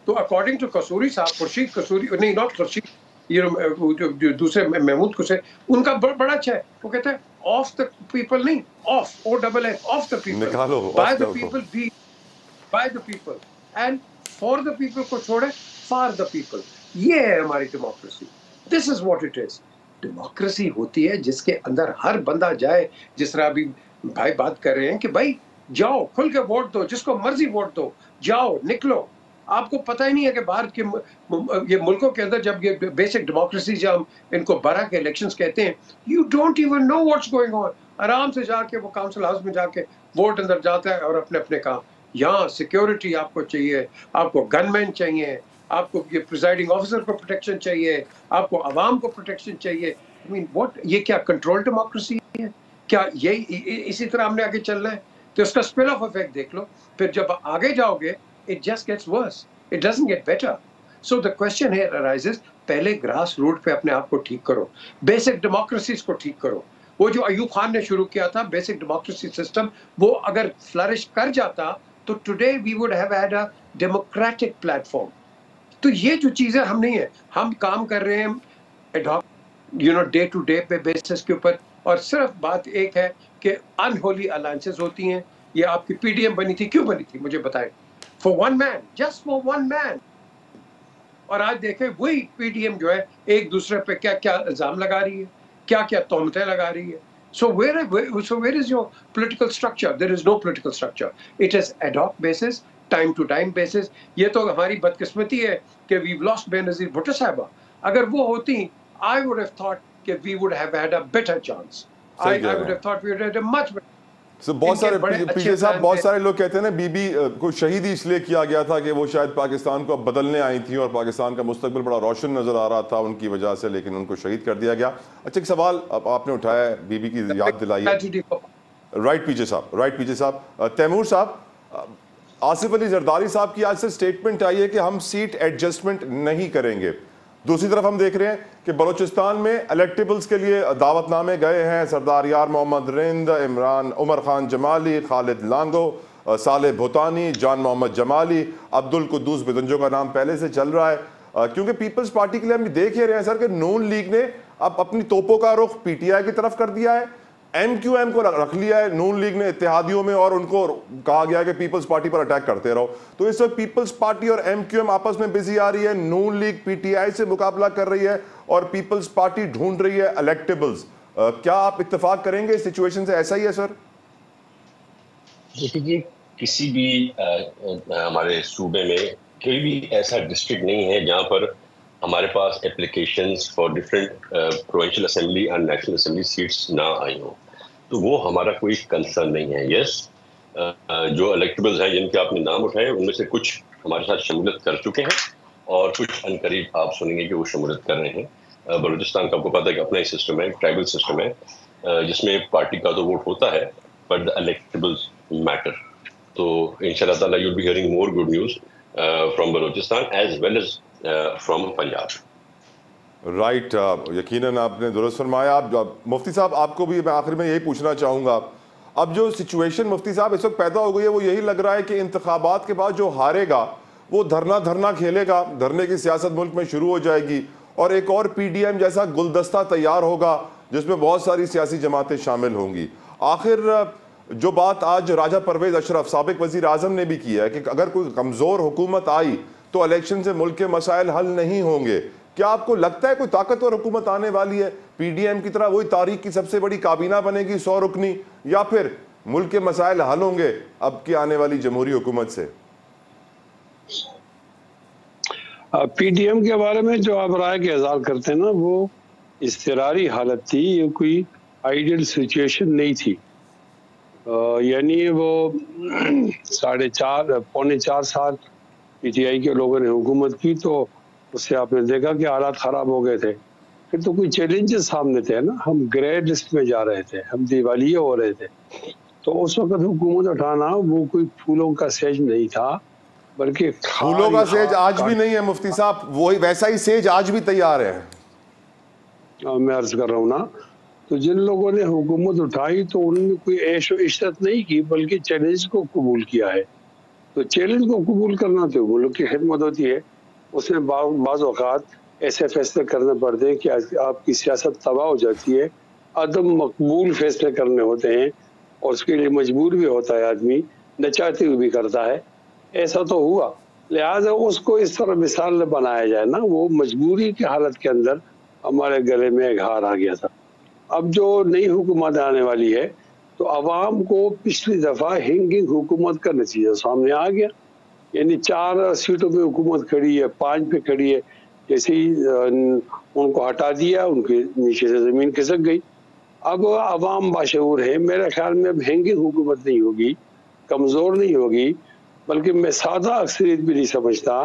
तो अकॉर्डिंग टू कसूरी साहब, खुर्शीद कसूरी, नहीं नॉट खुर्शीद, जो दूसरे महमूद कुसे, उनका बड़ा अच्छा है। वो कहते हैं ऑफ द पीपल, नहीं of, OFF, of the people, निकालो by the people, be by the people. And for the people को छोड़े फॉर द पीपल। ये है हमारी democracy. This is what it is. Democracy होती है जिसके अंदर हर बंदा जाए, जिस तरह अभी भाई बात कर रहे हैं कि भाई जाओ खुल के वोट दो, जिसको मर्जी वोट दो, जाओ निकलो। आपको पता ही नहीं है कि भारत के ये मुल्कों के अंदर जब ये बेसिक डेमोक्रेसी, जब इनको बड़ा के इलेक्शंस कहते हैं, you don't even know what's going on. आराम से जाके वो काउंसिल हाउस में जाके वोट अंदर जाता है और अपने अपने काम। यहाँ सिक्योरिटी आपको चाहिए, आपको गनमैन चाहिए, आपको ये प्रिजाइडिंग ऑफिसर को प्रोटेक्शन चाहिए, आपको आवाम को प्रोटेक्शन चाहिए। आई मीन व्हाट, ये क्या कंट्रोल डेमोक्रेसी है? क्या यही इसी तरह हमने आगे चलना है? तो उसका स्पिल ऑफ इफेक्ट देख लो। फिर जब आगे जाओगे it just gets worse, it doesn't get better. So the question here arises, पहले ग्रास रूट पे अपने आप को ठीक करो, बेसिक डेमोक्रेसीज को ठीक करो। वो जो अयूब खान ने शुरू किया था बेसिक डेमोक्रेसी सिस्टम, वो अगर फ्लरिश कर जाता तो today we would have had a democratic platform. तो ये जो चीजें हम नहीं है, हम काम कर रहे हैं एडॉक डे टू डे पे बेसिस के ऊपर। और सिर्फ बात एक है कि अनहोली अलायंसेस होती हैं। ये आपकी पीडीएम बनी थी, क्यों बनी थी मुझे बताएं? For one man, just for one man. और आज देखें वही पीडीएम जो है एक दूसरे पे क्या क्या इल्जाम लगा रही है, क्या क्या तोहमतें लगा रही है। So where is your political structure? There is no political structure. It is ad hoc basis, time to time basis. ये तो हमारी बदकिस्मती है कि we've lost बेनज़ीर भुट्टो साहिबा। अगर वो होती, I would have thought कि we would have had a better chance. I would have thought we would have had a much better. बहुत सारे पीछे साहब, बहुत सारे लोग कहते हैं ना बीबी को शहीद इसलिए किया गया था कि वो शायद पाकिस्तान को बदलने आई थी और पाकिस्तान का मुस्तकबिल बड़ा रोशन नजर आ रहा था उनकी वजह से, लेकिन उनको शहीद कर दिया गया। अच्छा, एक सवाल आपने उठाया, बीबी की याद दिलाई है। राइट पीछे साहब, राइट पीछे साहब। तैमूर साहब, आसिफ अली जरदारी साहब की आज से स्टेटमेंट आई है कि हम सीट एडजस्टमेंट नहीं करेंगे। दूसरी तरफ हम देख रहे हैं कि बलूचिस्तान में इलेक्टेबल्स के लिए दावतनामे गए हैं सरदार यार मोहम्मद रिंद, इमरान उमर खान जमाली, खालिद लांगो, साले भूतानी, जान मोहम्मद जमाली, अब्दुल कुद्दूस बिदंजो का नाम पहले से चल रहा है। क्योंकि पीपल्स पार्टी के लिए हम देख ही रहे हैं सर कि नून लीग ने अब अपनी तोपों का रुख पीटीआई की तरफ कर दिया है, एमक्यूएम को रख लिया है नून लीग ने इत्तेहादियों में, और उनको कहा गया है कि पीपल्स पार्टी पर अटैक करते रहो। तो इस वक्त पीपल्स पार्टी और एमक्यूएम आपस में बिजी आ रही है, नून लीग पीटीआई से मुकाबला कर रही है और पीपल्स पार्टी ढूंढ रही है इलेक्टेबल्स। क्या आप इत्तेफाक करेंगे इस सिचुएशन से? ऐसा ही है सर? देखिए, किसी भी हमारे सूबे में कोई भी ऐसा डिस्ट्रिक्ट नहीं है जहां पर हमारे पास applications for different provincial assembly and national assembly seats ना आई हो। तो वो हमारा कोई कंसर्न नहीं है। यस, जो इलेक्टेबल्स हैं जिनके आपने नाम उठाए, उनमें से कुछ हमारे साथ शमूलियत कर चुके हैं और कुछ अनकरीब आप सुनेंगे कि वो शमूलियत कर रहे हैं। बलूचिस्तान का आपको पता है कि अपना ही सिस्टम है, ट्राइबल सिस्टम है, जिसमें पार्टी का तो वोट होता है बट द इलेक्टेबल्स मैटर। तो इंशाल्लाह ताला you will be hearing more good news from Balochistan as well as from Punjab. Right, यकीनन आपने दुरुस्त फरमाया। आप मुफ्ती साहब, आपको भी मैं आखिर में यही पूछना चाहूँगा, अब जो सिचुएशन मुफ्ती साहब इस वक्त पैदा हो गई है वो यही लग रहा है कि इंतखाबात के बाद जो हारेगा वो धरना खेलेगा, धरने की सियासत मुल्क में शुरू हो जाएगी और एक और पीडीएम जैसा गुलदस्ता तैयार होगा जिसमें बहुत सारी सियासी जमातें शामिल होंगी। आखिर जो बात आज राजा परवेज अशरफ साबिक वजीर आजम ने भी की है कि अगर कोई कमज़ोर हुकूमत आई तो इलेक्शन से मुल्क के मसाइल हल नहीं होंगे, क्या आपको लगता है कोई ताकतवर हुकूमत आने वाली है पीडीएम की तरह, वही तारीख की सबसे बड़ी काबीना बनेगी 100 रुकनी, या फिर मुल्क के मसाइल हल होंगे अब की आने वाली जमहूरी हुकूमत से? पीडीएम के बारे में जो आप राय के इज़हार करते हैं ना, वो इज़्तिरारी हालत थी, ये कोई आइडियल सिचुएशन नहीं थी। यानी वो 4.5 साल पीटीआई के लोगों ने हुकूमत की, तो उससे आपने देखा कि हालात ख़राब हो गए थे। फिर तो कोई चैलेंजेस सामने थे ना, हम ग्रे लिस्ट में जा रहे थे, हम दिवालिये हो रहे थे। तो उस वक्त हुकूमत उठाना वो कोई फूलों का सेज नहीं था, बल्कि फूलों का सेज आज भी नहीं है मुफ्ती साहब, वही वैसा ही सेज आज भी तैयार है। मैं अर्ज कर रहा हूँ ना, तो जिन लोगों ने हुकूमत उठाई तो उन्होंने कोई ऐशो इशरत नहीं की, बल्कि चैलेंज को कबूल किया है। तो चैलेंज को कबूल करना तो मुल्क की खिदमत होती है। उसमें बाज़ औक़ात ऐसे फैसले करने पड़ते हैं कि आपकी सियासत तबाह हो जाती है, अदम मकबूल फैसले करने होते हैं और उसके लिए मजबूर भी होता है आदमी, न चाहते हुए भी करता है। ऐसा तो हुआ लिहाजा उसको इस तरह मिसाल बनाया जाए ना, वो मजबूरी की हालत के अंदर हमारे गले में एक हार आ गया था। अब जो नई हुकूमत आने वाली है तो अवाम को पिछली दफ़ा हिंगिंग हुकूमत का नतीजा सामने आ गया, यानी 4 सीटों पे हुकूमत खड़ी है, 5 पे खड़ी है, जैसे ही उनको हटा दिया उनके नीचे से ज़मीन खिसक गई। अब अवाम बाशऊर है, मेरे ख्याल में अब हिंगिंग हुकूमत नहीं होगी, कमज़ोर नहीं होगी, बल्कि मैं सादा अक्सरियत भी नहीं समझता।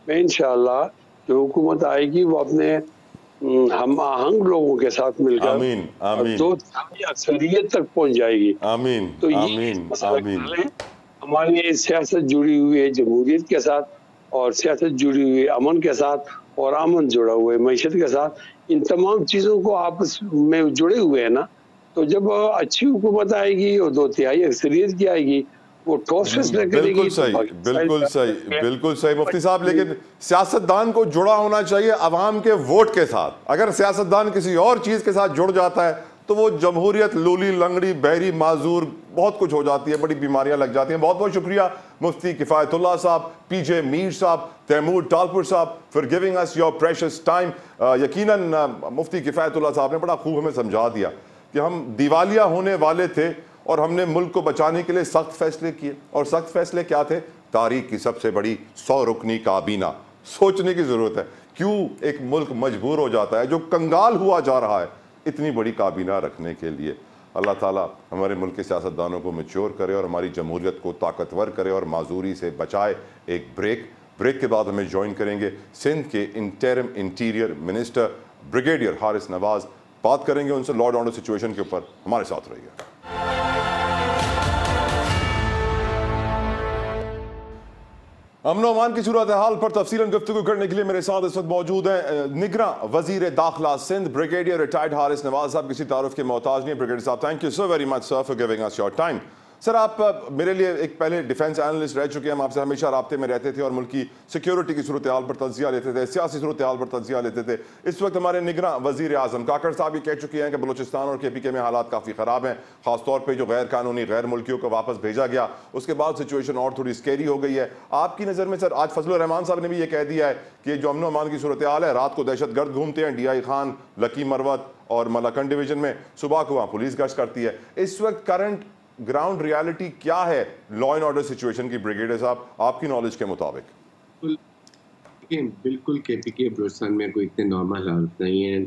मैं इंशाअल्लाह जो हुकूमत आएगी वो अपने हम आहंग लोगों के साथ मिलकर आमीन आमीन 2/3 अक्सरियत तक पहुंच जाएगी। आमीन तो ये आमीन आमीन। हमारी सियासत जुड़ी हुई है जमहूरियत के साथ, और सियासत जुड़ी हुई है अमन के साथ, और अमन जुड़ा हुआ है मईशत के साथ। इन तमाम चीज़ों को आपस में जुड़े हुए हैं ना, तो जब अच्छी हुकूमत आएगी और 2/3 अक्सरियत की आएगी, वो ठोस फैसले करेगी। बिल्कुल सही, बिल्कुल सही, बिल्कुल सही मुफ्ती साहब। लेकिन सियासतदान को जुड़ा होना चाहिए अवाम के वोट के साथ। अगर सियासतदान किसी और चीज़ के साथ जुड़ जाता है तो वो जमहूरियत लूली लंगड़ी बहरी माजूर बहुत कुछ हो जाती है, बड़ी बीमारियां लग जाती हैं। बहुत बहुत शुक्रिया मुफ्ती किफ़ायतुल्लाह साहब, पीजे मीर साहब, तैमूर टालपुर साहब for giving us your precious time. यकीनन मुफ्ती किफ़ायतुल्लाह साहब ने बड़ा खूब हमें समझा दिया कि हम दिवालिया होने वाले थे और हमने मुल्क को बचाने के लिए सख्त फैसले किए। और सख्त फैसले क्या थे? तारीख की सबसे बड़ी 100 रुकनी काबीना। सोचने की ज़रूरत है क्यों एक मुल्क मजबूर हो जाता है जो कंगाल हुआ जा रहा है इतनी बड़ी काबीना रखने के लिए। अल्लाह ताला हमारे मुल्क के सियासतदानों को मैच्योर करे और हमारी जमहूरियत को ताकतवर करे और माजूरी से बचाए। एक ब्रेक के बाद हमें ज्वाइन करेंगे सिंध के interim interior minister brigadier Haris Nawaz. बात करेंगे उनसे लॉ एंड ऑर्डर सिचुएशन के ऊपर। हमारे साथ रहिए। अमन अमान की सूरत हाल पर तफसीलन गुफ्तगू करने के लिए मेरे साथ इस वक्त मौजूद हैं निगरां वजीर दाखिला सिंध ब्रिगेडियर रिटायर्ड हारिस नवाज साहब। किसी तारुफ के मोहताज नहीं। ब्रिगेडियर साहब, thank you so very much sir for giving us your time. Sir, आप मेरे लिए एक पहले डिफेंस एनालिस्ट रह चुके हैं, हम आपसे हमेशा राब्ते में रहते थे और मुल्क की सिक्योरिटी की सूरत हाल पर तज्जिया लेते थे, सियासी सूरत हाल पर तज्जिया लेते थे। इस वक्त हमारे निगरां वजीर आजम काकड़ साहब ये कह चुके हैं कि बलूचिस्तान और KPK में हालात काफ़ी ख़राब हैं, खासतौर पर जो गैर कानूनी गैर मुल्कियों को वापस भेजा गया उसके बाद सिचुएशन और थोड़ी स्केरी हो गई है। आपकी नज़र में सर, आज फजलुर रहमान साहब ने भी ये कह दिया है कि जो अमन अमान की सूरत हाल है, रात को दहशत गर्द घूमते हैं DI खान, लकी मरवत और मलाकंड डिवीजन में, सुबह को वहाँ पुलिस गश्त करती है। इस वक्त करंट ग्राउंड रियलिटी क्या है लॉ एंड ऑर्डर सिचुएशन की ब्रिगेडियर साहब, आपकी नॉलेज के मुताबिक? बिल्कुल KPK बलूचिस्तान में कोई इतने नॉर्मल हालत नहीं है।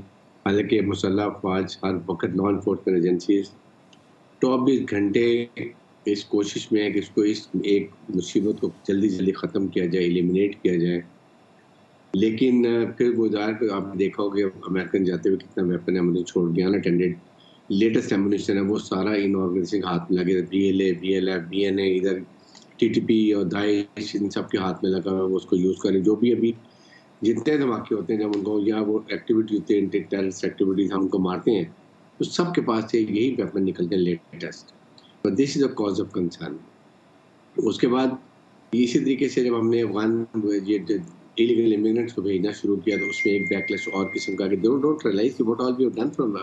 हालांकि मुसल्लह अफवाज हर वक्त लॉ एनफोर्समेंट एजेंसीज 24 घंटे इस कोशिश में है कि इसको इस एक मुसीबत को जल्दी जल्दी ख़त्म किया जाए, एलिमिनेट किया जाए। लेकिन फिर वो ज़ाहिर आपने देखा होगा अमेरिकन जाते हुए कितना वेपन है मतलब छोड़ दिया ना, टेंडेड लेटेस्ट एमुनिशन है वो सारा इन ऑर्गेनाइजेशन के हाथ में लगे। BLA, BLF, BNA, इधर TTP और दाइश इन सब के हाथ में लगा हुआ, वो उसको यूज़ करें। जो भी अभी जितने धमाके होते हैं जब उनको या वो एक्टिविटी होती है टेररिस्ट एक्टिविटीज हम उनको मारते हैं, तो सबके पास से यही वेपन निकलते हैं लेटेस्ट। तो this is a cause of concern. उसके बाद इसी तरीके से जब हमने अफगान इलीगल इमिग्रेंट्स को भेजना शुरू किया तो उसमें एक बैकलैश और किस्म का कि डोंट रियलाइज कि what all we have done from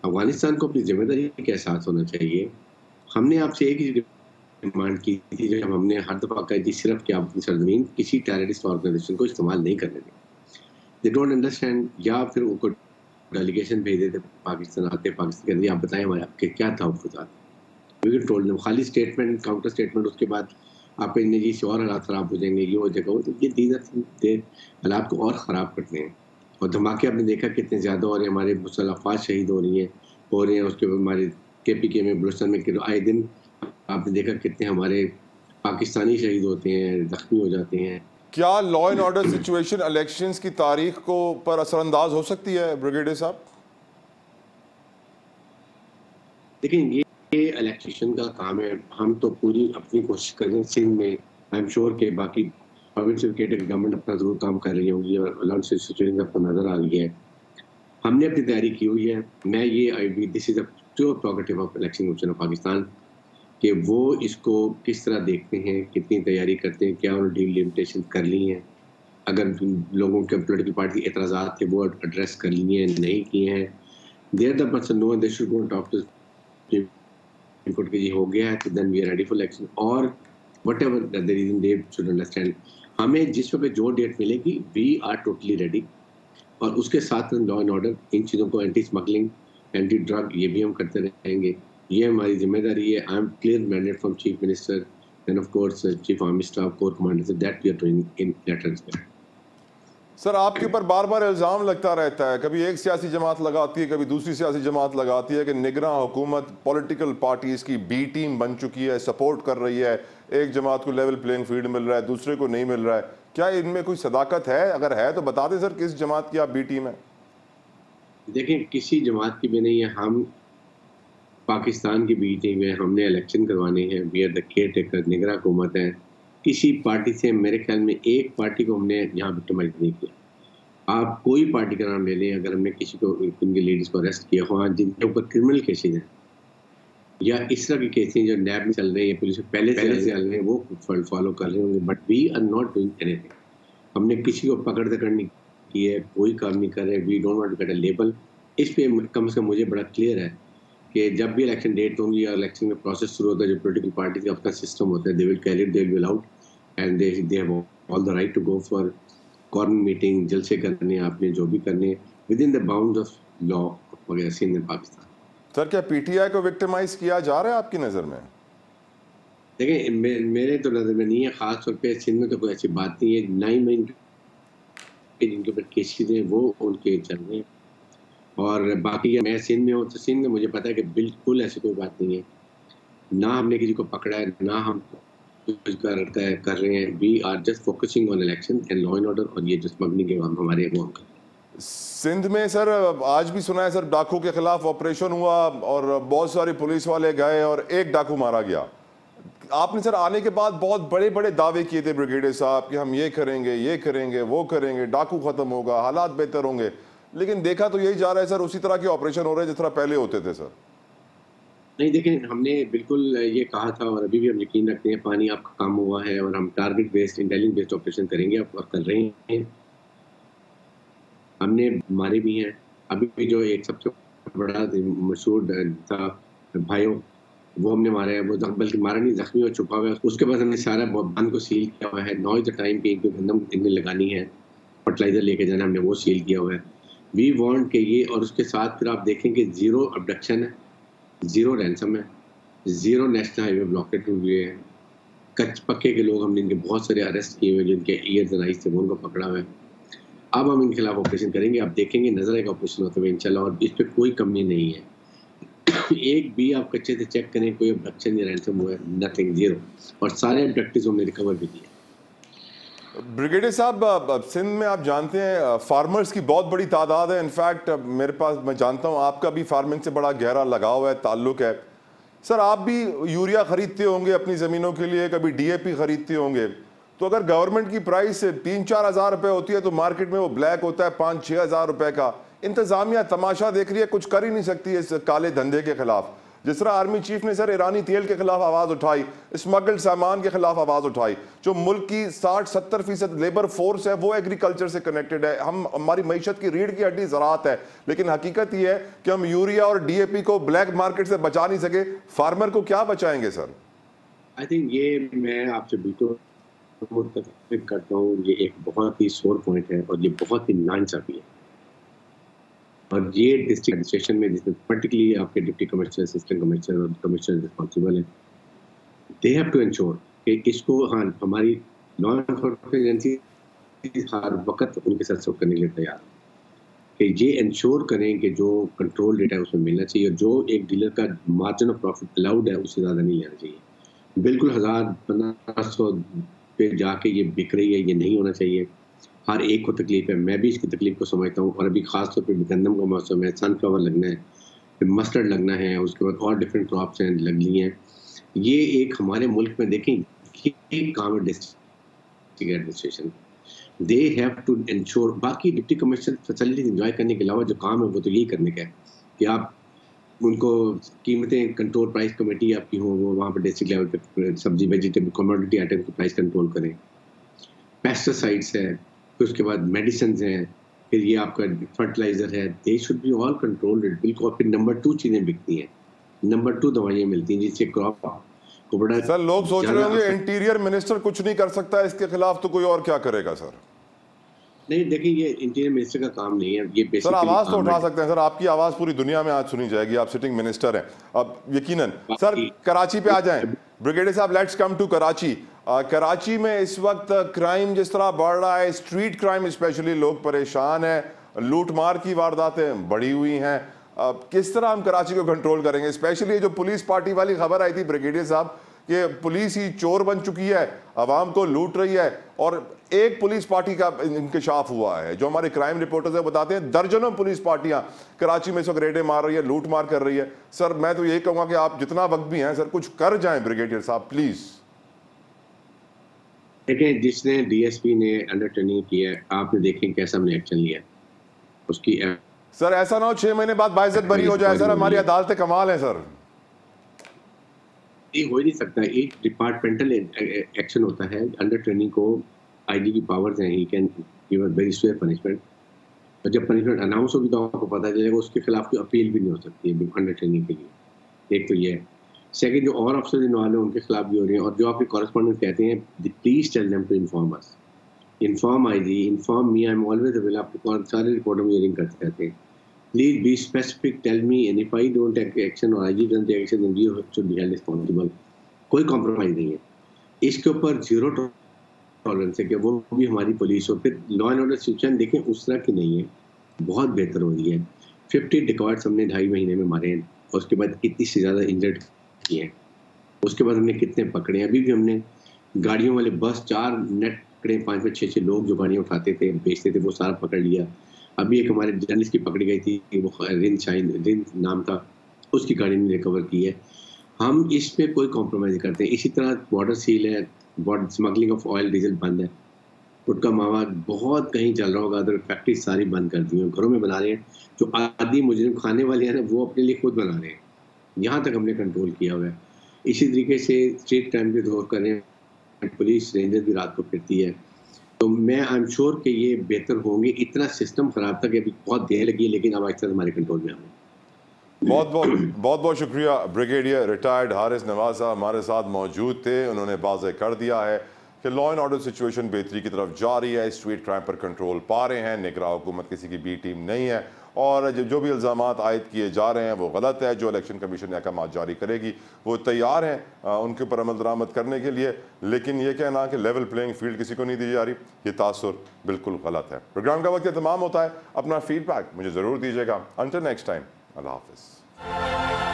Afghanistan को अपनी जिम्मेदारी का एहसास होना चाहिए। हमने आपसे एक ही डिमांड की थी जब हमने हर दफ़ा कहा थी सिर्फ कि आप अपनी सरजमीन किसी टेररिस्ट ऑर्गेनाइजेशन को इस्तेमाल नहीं करने दें। They don't understand. या फिर उनको डेलीगेशन भेज देते पाकिस्तान आते, पाकिस्तान के अंदर आप बताएं हमारे आपके क्या तहफ़्फ़ुज़ात हैं। वी टोल्ड देम खाली स्टेटमेंट काउंटर स्टेटमेंट, उसके बाद आप इनने जी से और हालात ख़राब हो जाएंगे, ये हो जाएगा वो, तो ये दीजर हालात को और ख़राब करते हैं। और धमाके आपने देखा कितने ज़्यादा हो रहे हैं, हमारे मुसल्लह अफ़वाज शहीद हो रही हैं। उसके बाद हमारे KPK में बलूचिस्तान में आए दिन आपने देखा कितने हमारे पाकिस्तानी शहीद होते हैं, जख्मी हो जाते हैं। क्या law and order situation elections की तारीख को पर असरअंदाज हो सकती है ब्रिगेडियर साहब? देखिए ये इलेक्शन का काम है, हम तो पूरी अपनी कोशिश कर रहे हैं सिंध में। आई एम श्योर के बाकी प्रोविंशियल गवर्नमेंट अपना जरूर काम कर रही होगी और लॉ सिचुएशन आपको नजर आ रही है। हमने अपनी तैयारी की हुई है। मैं ये this is a pure purgative of election commission of Pakistan कि वो इसको किस तरह देखते हैं, कितनी तैयारी करते हैं, क्या उन्होंने डिलिमिटेशन कर ली हैं, अगर लोगों के पोलिटिकल पार्टी एतराज़ात थे वो एड्रेस कर लिए हैं, नहीं किए हैं। There the person know they should go talk to input के जी हो गया है तो then we are ready for election. और whatever the reason they should understand. हमें जिस वक्त जो डेट मिलेगी we are totally ready, और उसके साथ लॉ एंड ऑर्डर, इन चीज़ों को, एंटी स्मगलिंग, एंटी ड्रग, ये भी हम करते रहेंगे। ये हमारी जिम्मेदारी है। I am clear mandate from chief minister and of course chief army staff, core commander, that we are doing in that respect. Sir, आपके ऊपर बार बार इल्ज़ाम लगता रहता है, कभी एक सियासी जमात लगाती है, कभी दूसरी सियासी जमात लगाती है कि निगरां हुकूमत पॉलिटिकल पार्टीज़ की बी टीम बन चुकी है, सपोर्ट कर रही है, एक जमात को लेवल प्लेइंग फील्ड मिल रहा है, दूसरे को नहीं मिल रहा है। क्या इनमें कोई सदाकत है? अगर है तो बता दें सर, किस जमात की आप बी टीम है? देखिए, किसी जमात की भी नहीं है। हम पाकिस्तान की बी टीम है, हमने इलेक्शन करवाने हैं, we are the caretaker, निगरां हुकूमत है। किसी पार्टी से, मेरे ख्याल में एक पार्टी को हमने यहाँ विक्टिमाइज नहीं किया। आप कोई पार्टी का नाम ले लें, अगर हमने किसी को, उनके लीडर्स को अरेस्ट किया हो जिनके ऊपर क्रिमिनल केसेज हैं या इस तरह के केसेज जो नैब में चल रहे हैं, पुलिस पहले से चल रहे हैं, वो फॉलो कर रहे होंगे, but we are not doing anything. हमने किसी को पकड़ दकड़ नहीं की है, कोई काम नहीं कर रहे। We don't want to get a label. इस पे कम से कम मुझे बड़ा क्लियर है कि जब भी इलेक्शन डेट होंगी या इलेक्शन में प्रोसेस शुरू होता है, जो पोलिटिकल पार्टी का अपना सिस्टम होता है, they will carry it, they will out and they have all the right to go for corner meeting, जलसे करने, आपने जो भी करने within the bounds of law वगैरह इन पाकिस्तान। सर, क्या पीटीआई को विक्टिमाइज किया जा रहा है आपकी नज़र में? देखिए, मेरे तो नज़र में नहीं है, ख़ास तौर पे सिंध में तो कोई ऐसी बात नहीं है। 9 मई जिनके ऊपर केसेज हैं वो उनके चल रहे हैं, और बाकी मैं सिंध में हूँ तो सिंध में मुझे पता है कि बिल्कुल ऐसी कोई बात नहीं है। ना हमने किसी को पकड़ा है, ना हम कर रहे हैं। We are just focusing on election and law and order, और ये जो स्मगलिंग के हमारे वो हम सिंध में सर आज भी सुना है सर, डाकू के खिलाफ ऑपरेशन हुआ और बहुत सारे पुलिस वाले गए और एक डाकू मारा गया। आपने सर आने के बाद बहुत बड़े बड़े दावे किए थे ब्रिगेडियर साहब कि हम ये करेंगे, वो करेंगे, डाकू खत्म होगा, हालात बेहतर होंगे, लेकिन देखा तो यही जा रहा है सर, उसी तरह के ऑपरेशन हो रहे हैं जिस तरह पहले होते थे। सर नहीं, देखिए, हमने बिल्कुल ये कहा था और अभी भी हम यकीन रखते हैं, पानी आपका काम हुआ है और हम target based, intelligence based operation करेंगे और कर रहे हैं। हमने मारे भी हैं। अभी भी जो एक सबसे बड़ा मशहूर था भाइयों, वो हमने मारा है, वो बल्कि मारा नहीं, जख्मी और छुपा हुआ है। उसके बाद हमने सारा बांध को सील किया हुआ है। नाउ इज द टाइम पे गंदम इनमें लगानी है, फर्टिलाइजर लेके जाना, हमने वो सील किया हुआ है। वी वांट के ये, और उसके साथ फिर आप देखें कि 0 अबडक्शन है, 0 रैंसम है, 0 नेशनल हाईवे ब्लॉकेट हुए हैं, कच्च पक्के के लोग हमने इनके बहुत सारे अरेस्ट किए हुए, जिनके ईयर्स एंड आइज थे, वो उनको पकड़ा हुआ है। अब हम इनके खिलाफ ऑपरेशन करेंगे, आप देखेंगे नजर आएगा ऑपरेशन होते हुए इंशाल्लाह, और इस पे कोई कमी नहीं है। एक भी आप कच्चे से चेक करें, कोई अबडक्शन या रैंसम हुआ है, नथिंग, 0, और सारे अबडक्टिव्स हमने रिकवर भी किए। ब्रिगेडियर साहब, सिंध में आप जानते हैं फार्मर्स की बहुत बड़ी तादाद है। इनफैक्ट मेरे पास, मैं जानता हूँ आपका भी फार्मिंग से बड़ा गहरा लगाव है, ताल्लुक है। सर, आप भी यूरिया खरीदते होंगे अपनी ज़मीनों के लिए, कभी DAP खरीदते होंगे, तो अगर गवर्नमेंट की प्राइस 3-4 हज़ार रुपये होती है तो मार्केट में वो ब्लैक होता है 5-6 हज़ार रुपये का। इंतज़ामिया तमाशा देख रही है, कुछ कर ही नहीं सकती है इस काले धंधे के खिलाफ। जिस तरह आर्मी चीफ ने सर ईरानी तेल के खिलाफ आवाज़ उठाई, स्मगल्ड सामान के खिलाफ आवाज़ उठाई, जो मुल्क की 60-70% लेबर फोर्स है वो एग्रीकल्चर से कनेक्टेड है। हमारी मईशत की रीढ़ की हड्डी ज़राअत है, लेकिन हकीकत ये है कि हम यूरिया और DAP को ब्लैक मार्केट से बचा नहीं सके। फार्मर को क्या बचाएंगे सर? आई थिंक ये मैं आपसे बिल्कुल मुत्तफ़िक़ करता हूँ। ये एक बहुत ही सोर पॉइंट है और ये बहुत ही नाइंसाफ़ी है, और ये डिस्ट्रिक्ट एडमिनिस्ट्रेशन में, जिसमें पर्टिकुलरली आपके डिप्टी कमिश्नर, असिस्टेंट कमिश्नर और कमिश्नर रिस्पॉन्सिबल है, दे हैव टू इंश्योर कि इसको, हाँ, हमारी लॉ एनफोर्समेंट एजेंसी हर वक्त उनके साथ सपोर्ट करने के लिए तैयार है कि ये इंश्योर करें कि जो कंट्रोल रेट है उसमें मिलना चाहिए, और जो एक डीलर का मार्जिन ऑफ प्रॉफिट अलाउड है उससे ज़्यादा नहीं लेना चाहिए। बिल्कुल 1000-1500 पे जाके ये बिक रही है, ये नहीं होना चाहिए। हर एक को तकलीफ है, मैं भी इसकी तकलीफ को समझता हूँ, और अभी खास तौर पे गंदम का मौसम है, सनफ्लावर लगना है, फिर मस्टर्ड लगना है, उसके बाद और डिफरेंट क्रॉप्स हैं, लगनी हैं। ये एक हमारे मुल्क में देखें ये काम है district administration, they have to ensure. बाकी डिप्टी कमिश्नर फैसिलिटीज इंजॉय करने के अलावा जो काम है वो तो यही करने का है कि आप उनको कीमतें कंट्रोल, प्राइस कमेटी आपकी हो, वो वहाँ पर डिस्ट्रिक्ट लेवल पे सब्जी, वेजिटेबल, कमोडिटी आइटम की प्राइस कंट्रोल करें। पेस्टिसाइड्स है, फिर उसके बाद मेडिसिन हैं, फिर ये आपका फर्टिलाइजर है, they should be all controlled बिल्कुल। फिर नंबर 2 चीज़ें बिकती हैं, नंबर 2 दवाइयाँ मिलती हैं जिससे क्रॉप को बड़ा सर लोग सोच रहे होंगे ज्यादा इंटीरियर मिनिस्टर कुछ नहीं कर सकता इसके खिलाफ, तो कोई और क्या करेगा सर? नहीं, देखिए ये इंटीरियर मिनिस्टर का काम नहीं है, ये सर बेसिकली आवाज तो उठा सकते हैं सर, आपकी आवाज पूरी दुनिया में आज सुनी जाएगी, आप सिटिंग मिनिस्टर हैं अब यकीनन। सर कराची पे आ जाएं, ब्रिगेडियर साहब, let's come to Karachi. Karachi में इस वक्त क्राइम जिस तरह बढ़ रहा है, स्ट्रीट क्राइम स्पेशली, लोग परेशान हैं, लूट मार की वारदातें बढ़ी हुई हैं, किस तरह हम कराची को कंट्रोल करेंगे? स्पेशली जो पुलिस पार्टी वाली खबर आई थी ब्रिगेडियर साहब कि पुलिस ही चोर बन चुकी है, आवाम को लूट रही है, और एक पुलिस पार्टी का इंकशाफ हुआ है। जो हमारे क्राइम रिपोर्टर्स है बताते हैं दर्जनों पुलिस पार्टियां कराची में इस वक्त रेडें मार रही है, लूट मार कर रही है। सर मैं तो यही कहूंगा कि आप जितना वक्त भी हैं सर कुछ कर जाएं ब्रिगेडियर साहब प्लीज। देखिए, जिसने डीएसपी ने अंडर ट्रेनिंग किया है, आपने देखें कैसा हमने एक्शन लिया उसकी। सर ऐसा ना हो 6 महीने बाद बाइज्जत बरी हो जाए सर, हमारी अदालतें कमाल है सर। ये हो ही नहीं सकता, एक डिपार्टमेंटल एक्शन होता है। अंडर ट्रेनिंग को आईजी की पावर्स हैं, he can give a very swear punishment, और जब पनिशमेंट अनाउंस होगी तो आपको पता चलेगा, उसके खिलाफ कोई अपील भी नहीं हो सकती है अंडर ट्रेनिंग के लिए। एक तो ये है। सेकंड, जो और अफसर इन्वॉल्व हैं उनके खिलाफ भी हो रही है, और जो आपके कॉरेस्पॉन्डेंट कहते हैं please tell them to inform us, inform IG, inform me, I am always available. आपको सारे रिपोर्टों में रिंग करते रहते हैं, please be specific, tell me, and if I don't take action और IG don't take action, then you should be held responsible. कोई compromise नहीं है इसके ऊपर, जीरो टॉलरेंस है कि वो भी हमारी पुलिस हो। फिर लॉ एंड ऑर्डर सिचुएशन देखें उस तरह की नहीं है, बहुत बेहतर हो रही है। 50 डिकॉर्ड्स हमने 2.5 महीने में मारे हैं, और उसके बाद इतनी से ज़्यादा इंजर्ड किए हैं। उसके बाद हमने कितने पकड़े हैं, अभी भी हमने गाड़ियों वाले बस 4 नेट पकड़े, 5-5, 6-6 लोग जो गाड़ियाँ उठाते थे बेचते थे, वो सारा पकड़ लिया। अभी एक हमारे जर्नलिस्ट की पकड़ी गई थी, वो रिंद नाम था, उसकी गाड़ी ने रिकवर की है। हम इस पे कोई कॉम्प्रोमाइज नहीं करते। इसी तरह बॉर्डर सील है, border smuggling of oil diesel बंद है, गुटखा मावा बहुत कहीं चल रहा होगा, अदर फैक्ट्री सारी बंद कर दी हैं, घरों में बना रहे हैं। जो आदि मुजरिम खाने वाले हैं ना, वो अपने लिए खुद बना रहे हैं। यहाँ तक हमने कंट्रोल किया हुआ है। इसी तरीके से स्ट्रीट क्राइम पे गौर करें, पुलिस रेंजर भी रात को फिरती है, तो मैं आई एम श्योर कि ये बेहतर होंगे। इतना सिस्टम खराब था कि अभी बहुत देर लगी है, लेकिन अब आहिस्ता हमारे कंट्रोल में आ गए। बहुत शुक्रिया ब्रिगेडियर रिटायर्ड हारिस नवाज साहब हमारे साथ मौजूद थे। उन्होंने वाज़ेह कर दिया है कि लॉ एंड ऑर्डर सिचुएशन बेहतरी की तरफ जा रही है, स्ट्रीट क्राइम पर कंट्रोल पा रहे हैं, निगरान हुकूमत किसी की बी टीम नहीं है, और जो भी इल्ज़ामात आयद किए जा रहे हैं वो गलत है। जो इलेक्शन कमीशन अहकाम जारी करेगी वो तैयार हैं उनके ऊपर अमल दरामद करने के लिए, लेकिन ये कहना कि लेवल प्लेइंग फील्ड किसी को नहीं दी जा रही, ये तासुर बिल्कुल गलत है। प्रोग्राम का वक्त तमाम होता है, अपना फीडबैक मुझे ज़रूर दीजिएगा। अंटिल नेक्स्ट टाइम, अल्लाह हाफ़िज़।